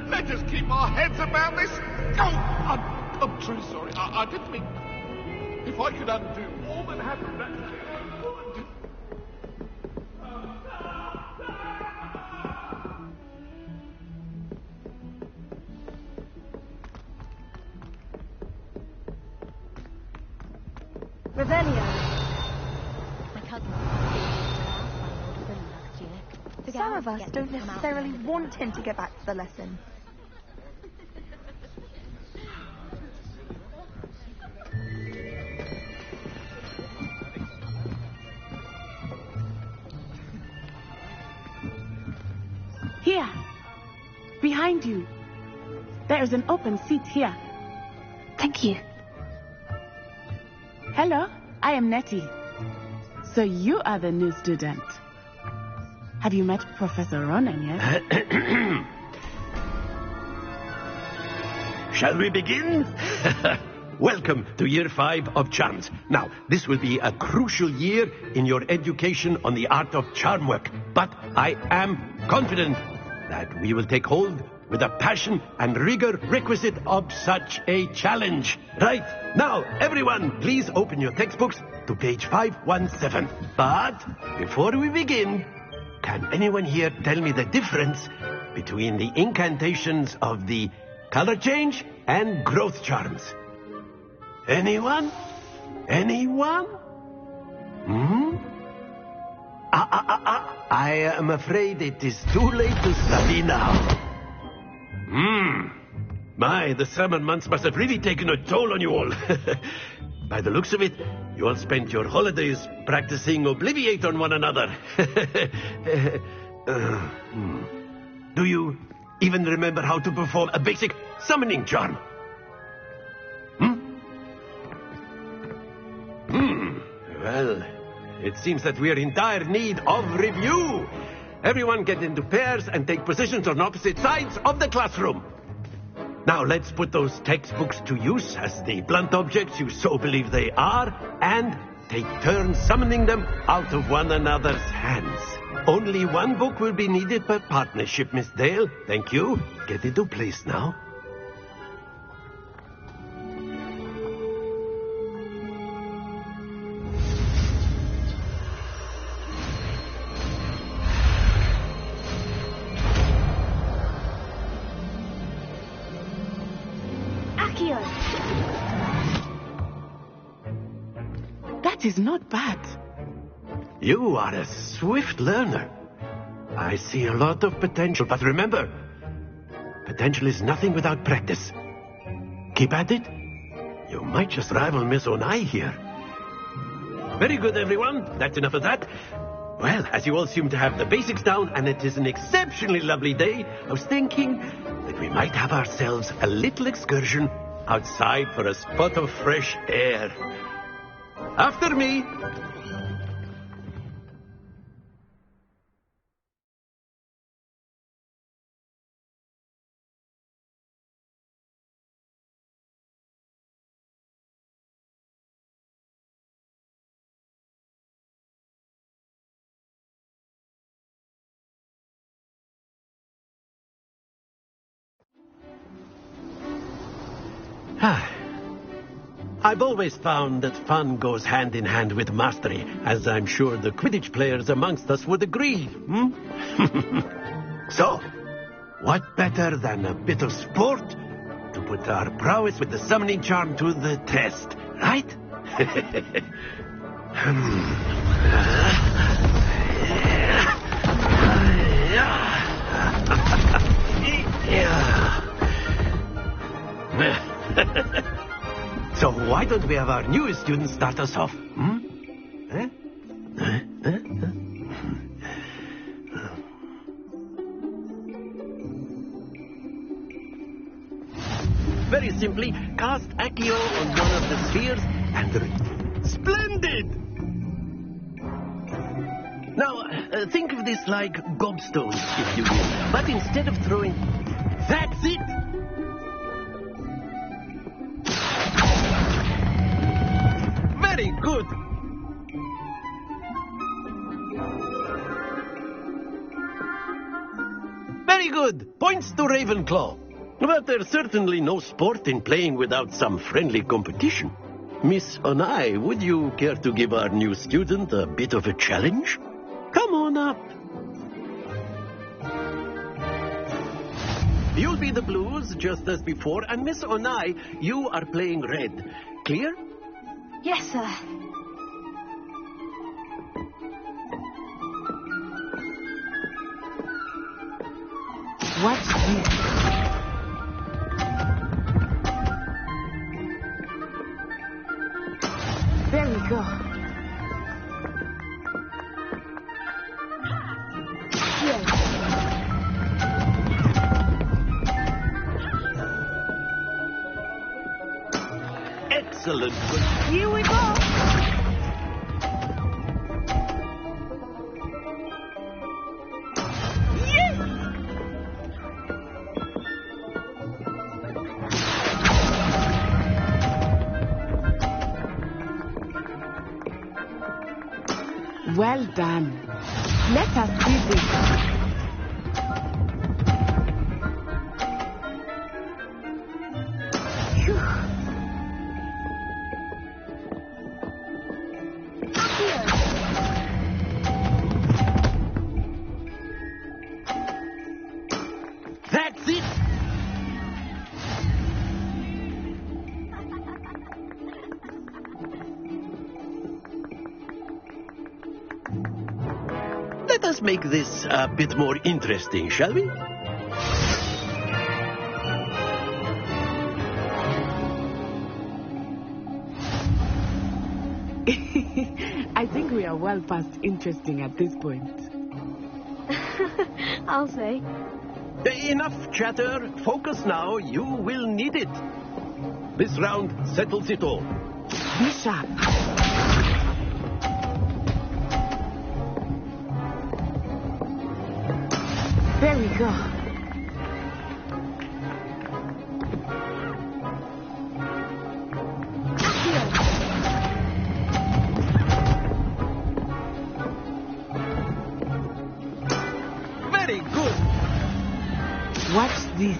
Let us keep our heads about this. Oh, I'm truly sorry. I didn't mean... If I could undo all that happened, I would. Revelio. My cousin. Some of us don't necessarily want him to get back to the lesson. Here, behind you. There is an open seat here. Thank you. Hello, I am Nettie. So you are the new student. Have you met Professor Ronan yet? Shall we begin? Welcome to Year 5 of Charms. Now, this will be a crucial year in your education on the art of charm work. But I am confident that we will take hold with the passion and rigor requisite of such a challenge. Right, now, everyone, please open your textbooks to page 517. But before we begin, can anyone here tell me the difference between the incantations of the color change and growth charms? Anyone? Anyone? I am afraid it is too late to study now. My, the summer months must have really taken a toll on you all. By the looks of it, you all spent your holidays practicing Obliviate on one another. Do you even remember how to perform a basic summoning charm? Well, it seems that we are in dire need of review. Everyone get into pairs and take positions on opposite sides of the classroom. Now let's put those textbooks to use as the blunt objects you so believe they are, and take turns summoning them out of one another's hands. Only one book will be needed per partnership, Miss Dale. Thank you. Get into place now. That is not bad. You are a swift learner. I see a lot of potential, but remember, potential is nothing without practice. Keep at it. You might just rival Miss Onai here. Very good, everyone. That's enough of that. Well, as you all seem to have the basics down, and it is an exceptionally lovely day, I was thinking that we might have ourselves a little excursion outside for a spot of fresh air. After me. I've always found that fun goes hand in hand with mastery, as I'm sure the Quidditch players amongst us would agree. So, what better than a bit of sport to put our prowess with the summoning charm to the test, right? So why don't we have our newest student start us off? Very simply, cast Accio on one of the spheres and... Splendid! Now, think of this like gobstones, if you will. But instead of throwing... That's it! Very good. Very good. Points to Ravenclaw. But there's certainly no sport in playing without some friendly competition. Miss Onai, would you care to give our new student a bit of a challenge? Come on up. You'll be the blues, just as before, and Miss Onai, you are playing red. Clear? Yes, sir. Watch this. There we go. Yes. Excellent. Here we go. Well done. Let us see this. That's it. Let us make this a bit more interesting, shall we? I think we are well past interesting at this point. I'll say. Enough chatter. Focus now. You will need it. This round settles it all. Be sharp. There we go. Very good. Watch this.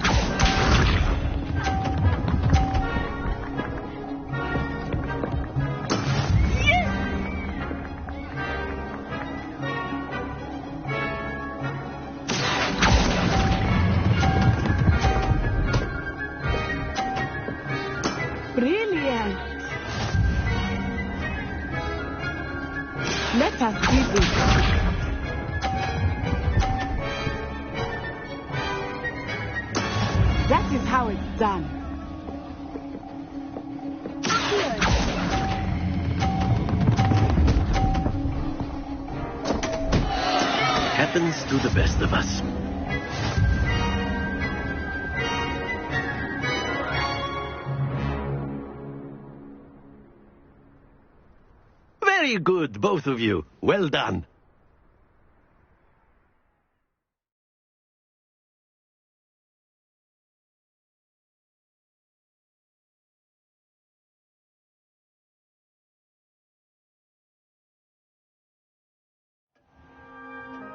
Brilliant. Let us see this. That is how it's done. happens to the best of us. Very good, both of you. Well done.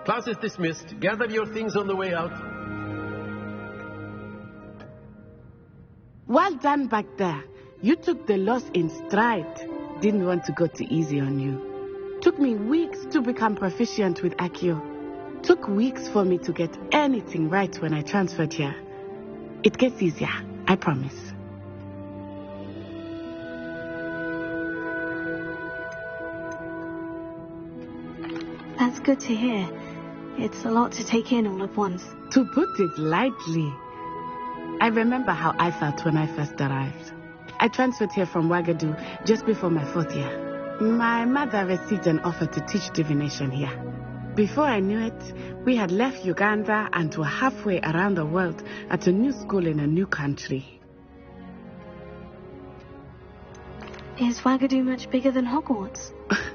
Class is dismissed. Gather your things on the way out. Well done back there. You took the loss in stride. Didn't want to go too easy on you. Took me weeks to become proficient with Accio. Took weeks for me to get anything right when I transferred here. It gets easier, I promise. That's good to hear. It's a lot to take in all at once. To put it lightly, I remember how I felt when I first arrived. I transferred here from Ouagadougou just before my 4th year. My mother received an offer to teach divination here. Before I knew it, we had left Uganda and were halfway around the world at a new school in a new country. Is Ouagadougou much bigger than Hogwarts?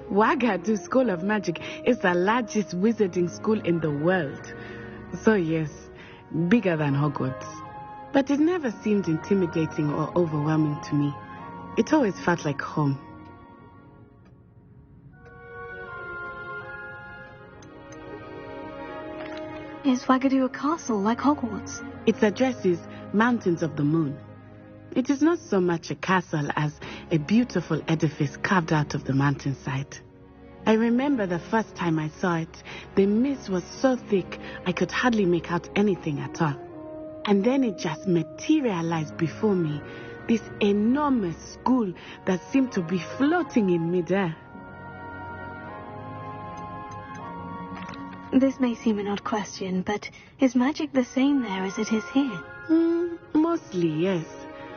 Ouagadougou School of Magic is the largest wizarding school in the world. So yes, bigger than Hogwarts. But it never seemed intimidating or overwhelming to me. It always felt like home. Is Ouagadougou a castle like Hogwarts? Its address is Mountains of the Moon. It is not so much a castle as a beautiful edifice carved out of the mountainside. I remember the first time I saw it, the mist was so thick I could hardly make out anything at all. And then it just materialized before me, this enormous school that seemed to be floating in midair. This may seem an odd question, but is magic the same there as it is here? Mostly, yes.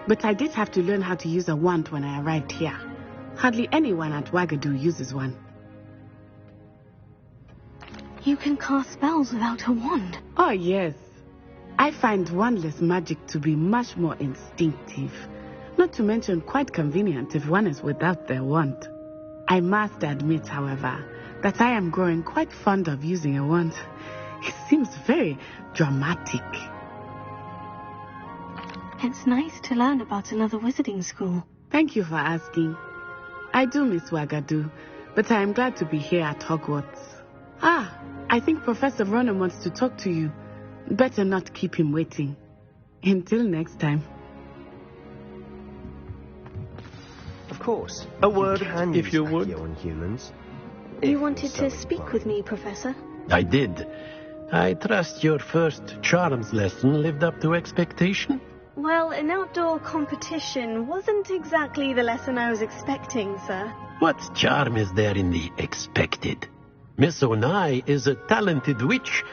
But I did have to learn how to use a wand when I arrived here. Hardly anyone at Ouagadougou uses one. You can cast spells without a wand? Oh, yes. I find wandless magic to be much more instinctive. Not to mention quite convenient if one is without their wand. I must admit, however, that I am growing quite fond of using a wand. It seems very dramatic. It's nice to learn about another wizarding school. Thank you for asking. I do miss Ouagadougou, but I am glad to be here at Hogwarts. I think Professor Ronan wants to talk to you. Better not keep him waiting. Until next time. Of course. A word, if you would. On humans. You wanted to speak with me, Professor? I did. I trust your first charms lesson lived up to expectation? Well, an outdoor competition wasn't exactly the lesson I was expecting, sir. What charm is there in the expected? Miss Onai is a talented witch.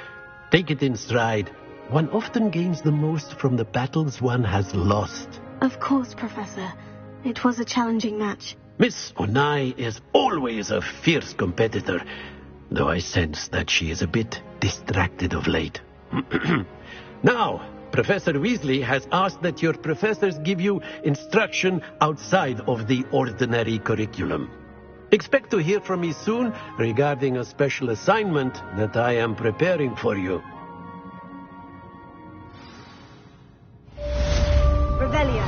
Take it in stride. One often gains the most from the battles one has lost. Of course, Professor. It was a challenging match. Miss Onai is always a fierce competitor, though I sense that she is a bit distracted of late. Now, Professor Weasley has asked that your professors give you instruction outside of the ordinary curriculum. Expect to hear from me soon regarding a special assignment that I am preparing for you. Revelio.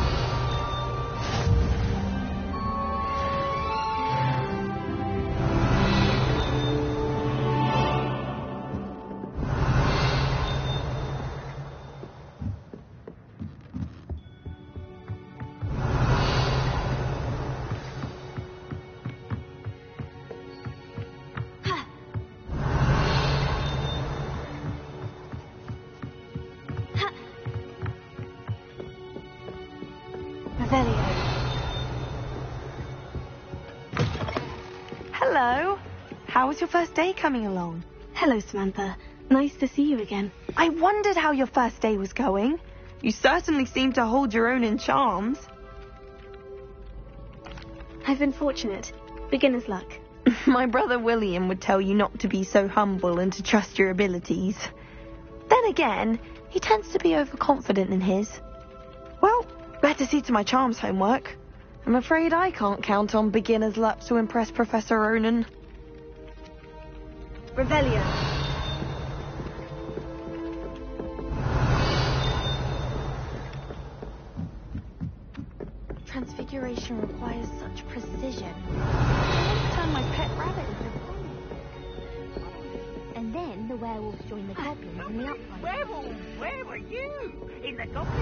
Hello. How was your first day coming along? Hello, Samantha. Nice to see you again. I wondered how your first day was going. You certainly seem to hold your own in charms. I've been fortunate. Beginner's luck. My brother William would tell you not to be so humble and to trust your abilities. Then again, he tends to be overconfident in his. Well, better see to my charms homework. I'm afraid I can't count on beginner's luck to impress Professor Ronan. Revelio. Transfiguration requires such precision. I want to turn my pet rabbit into a pony. And then the werewolves join the goblins in the uprising. Werewolves, where were you? In the goblins'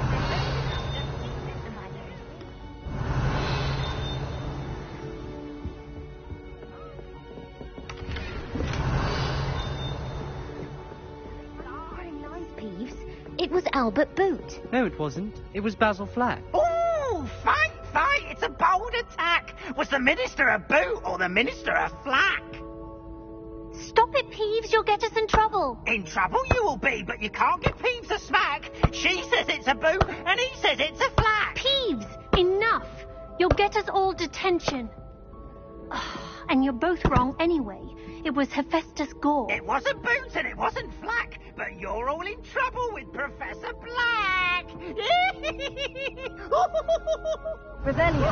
Peeves. It was Albert Boot. No, it wasn't. It was Basil Flack. Oh, fight! It's a bold attack. Was the Minister a boot or the Minister a flack? Stop it, Peeves. You'll get us in trouble. In trouble you will be, but you can't give Peeves a smack. She says it's a boot and he says it's a flack. Peeves, enough. You'll get us all detention. And you're both wrong anyway. It was Hephaestus Gore. It wasn't Boots and it wasn't Flack, but you're all in trouble with Professor Black. Revelio.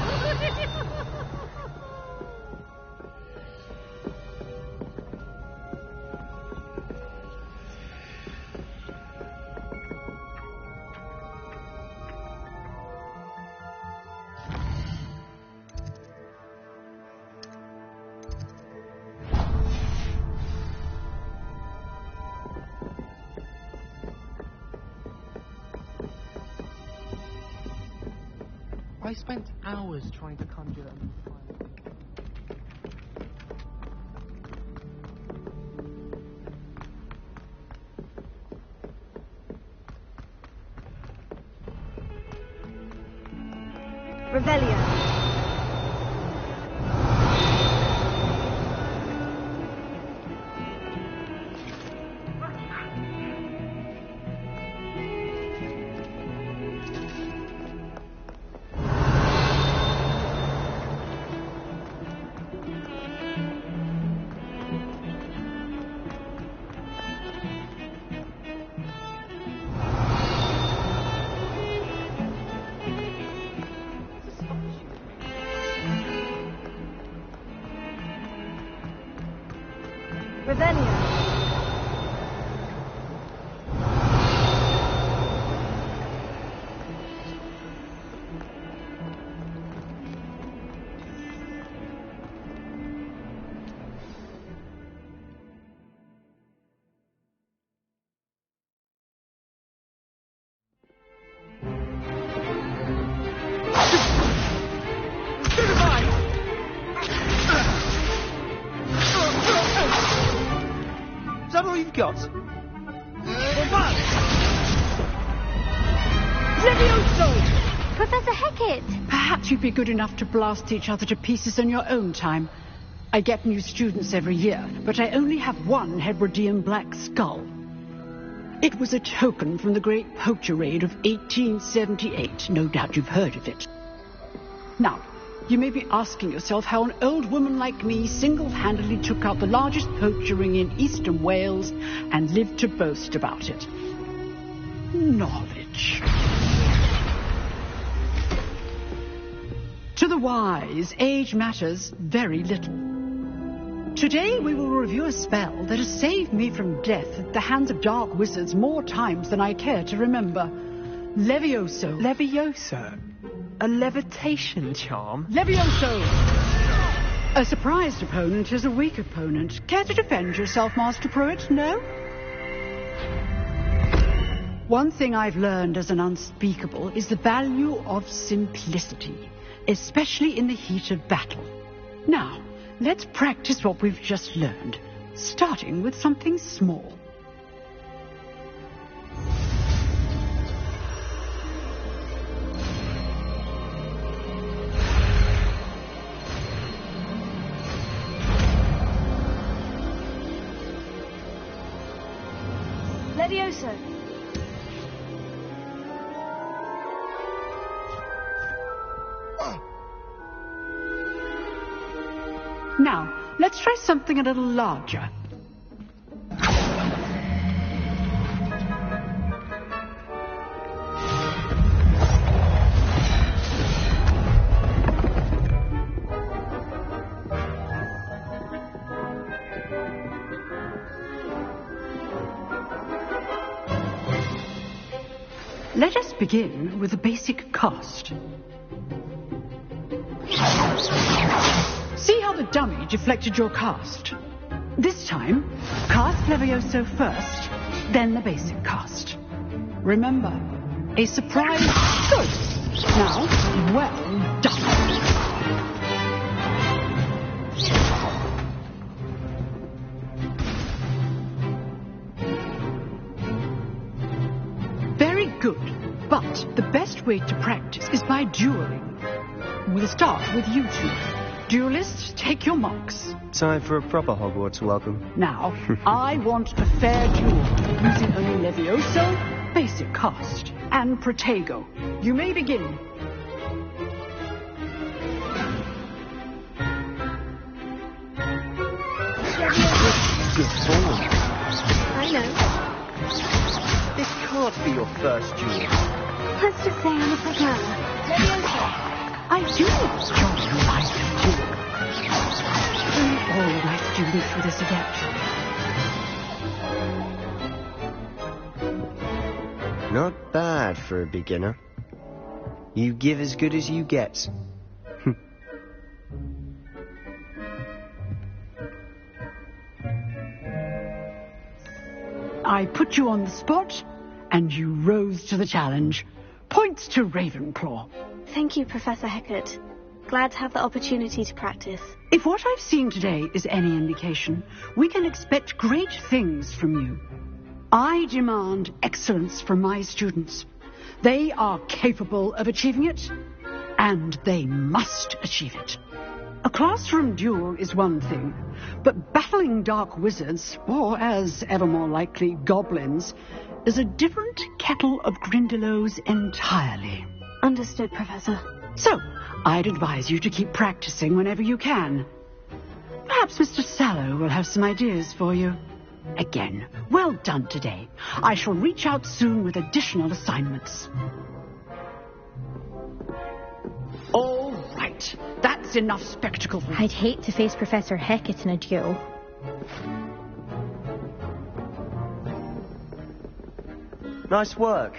I spent hours trying to conjure a new fire. Revelio. Is that all you've got? Levioso! Professor Hecat! Perhaps you'd be good enough to blast each other to pieces in your own time. I get new students every year, but I only have one Hebridean black skull. It was a token from the great poacher raid of 1878. No doubt you've heard of it. Now, you may be asking yourself how an old woman like me single-handedly took out the largest poacher ring in eastern Wales and lived to boast about it. Knowledge. To the wise, age matters very little. Today we will review a spell that has saved me from death at the hands of dark wizards more times than I care to remember. Levioso. Levioso? A levitation charm? Levioso! A surprised opponent is a weak opponent. Care to defend yourself, Master Pruitt? No? One thing I've learned as an unspeakable is the value of simplicity, especially in the heat of battle. Now, let's practice what we've just learned, starting with something small. Levioso. Now, let's try something a little larger. Let us begin with the basic cast. See how the dummy deflected your cast? This time, cast Levioso first, then the basic cast. Remember, a surprise. Good. Now, well done. Very good. But the best way to practice is by dueling. We'll start with you two. Duelists, take your marks. Time for a proper Hogwarts welcome. Now, I want a fair duel, using only Levioso, basic cast, and Protego. You may begin. Good ball. I know. This can't be your first duel. Let's just say I'm a quick learner. Levioso. I do enjoy the life of duel. All my students with this adept. Not bad for a beginner. You give as good as you get. I put you on the spot, and you rose to the challenge. Points to Ravenclaw. Thank you, Professor Hecat. Glad to have the opportunity to practice. If what I've seen today is any indication, we can expect great things from you. I demand excellence from my students. They are capable of achieving it, and they must achieve it. A classroom duel is one thing, but battling dark wizards, or as ever more likely, goblins, is a different kettle of Grindylows entirely. Understood, Professor. So, I'd advise you to keep practicing whenever you can. Perhaps Mr. Sallow will have some ideas for you. Again, well done today. I shall reach out soon with additional assignments. All right, that's enough spectacle. I'd hate to face Professor Hecat in a duel. Nice work.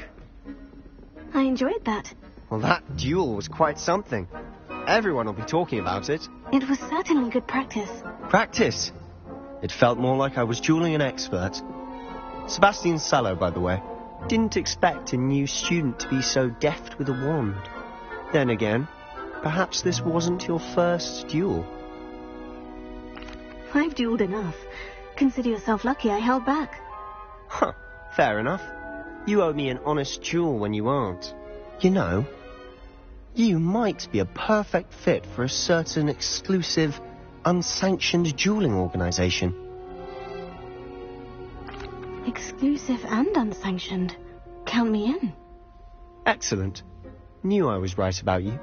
I enjoyed that. Well, that duel was quite something. Everyone will be talking about it. It was certainly good practice. Practice? It felt more like I was dueling an expert. Sebastian Sallow, by the way. Didn't expect a new student to be so deft with a wand. Then again, perhaps this wasn't your first duel. I've dueled enough. Consider yourself lucky I held back. Huh, fair enough. You owe me an honest duel when you aren't. You know, you might be a perfect fit for a certain exclusive, unsanctioned dueling organization. Exclusive and unsanctioned. Count me in. Excellent. Knew I was right about you.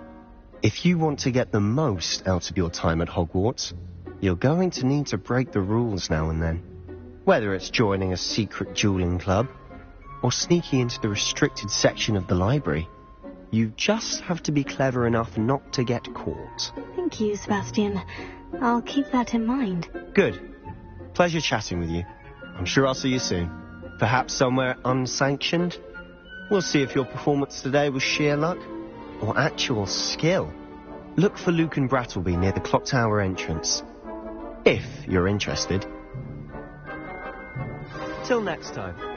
If you want to get the most out of your time at Hogwarts, you're going to need to break the rules now and then. Whether it's joining a secret dueling club, or sneaking into the restricted section of the library, you just have to be clever enough not to get caught. Thank you, Sebastian. I'll keep that in mind. Good. Pleasure chatting with you. I'm sure I'll see you soon. Perhaps somewhere unsanctioned? We'll see if your performance today was sheer luck or actual skill. Look for Luke and Brattleby near the clock tower entrance. If you're interested. Till next time.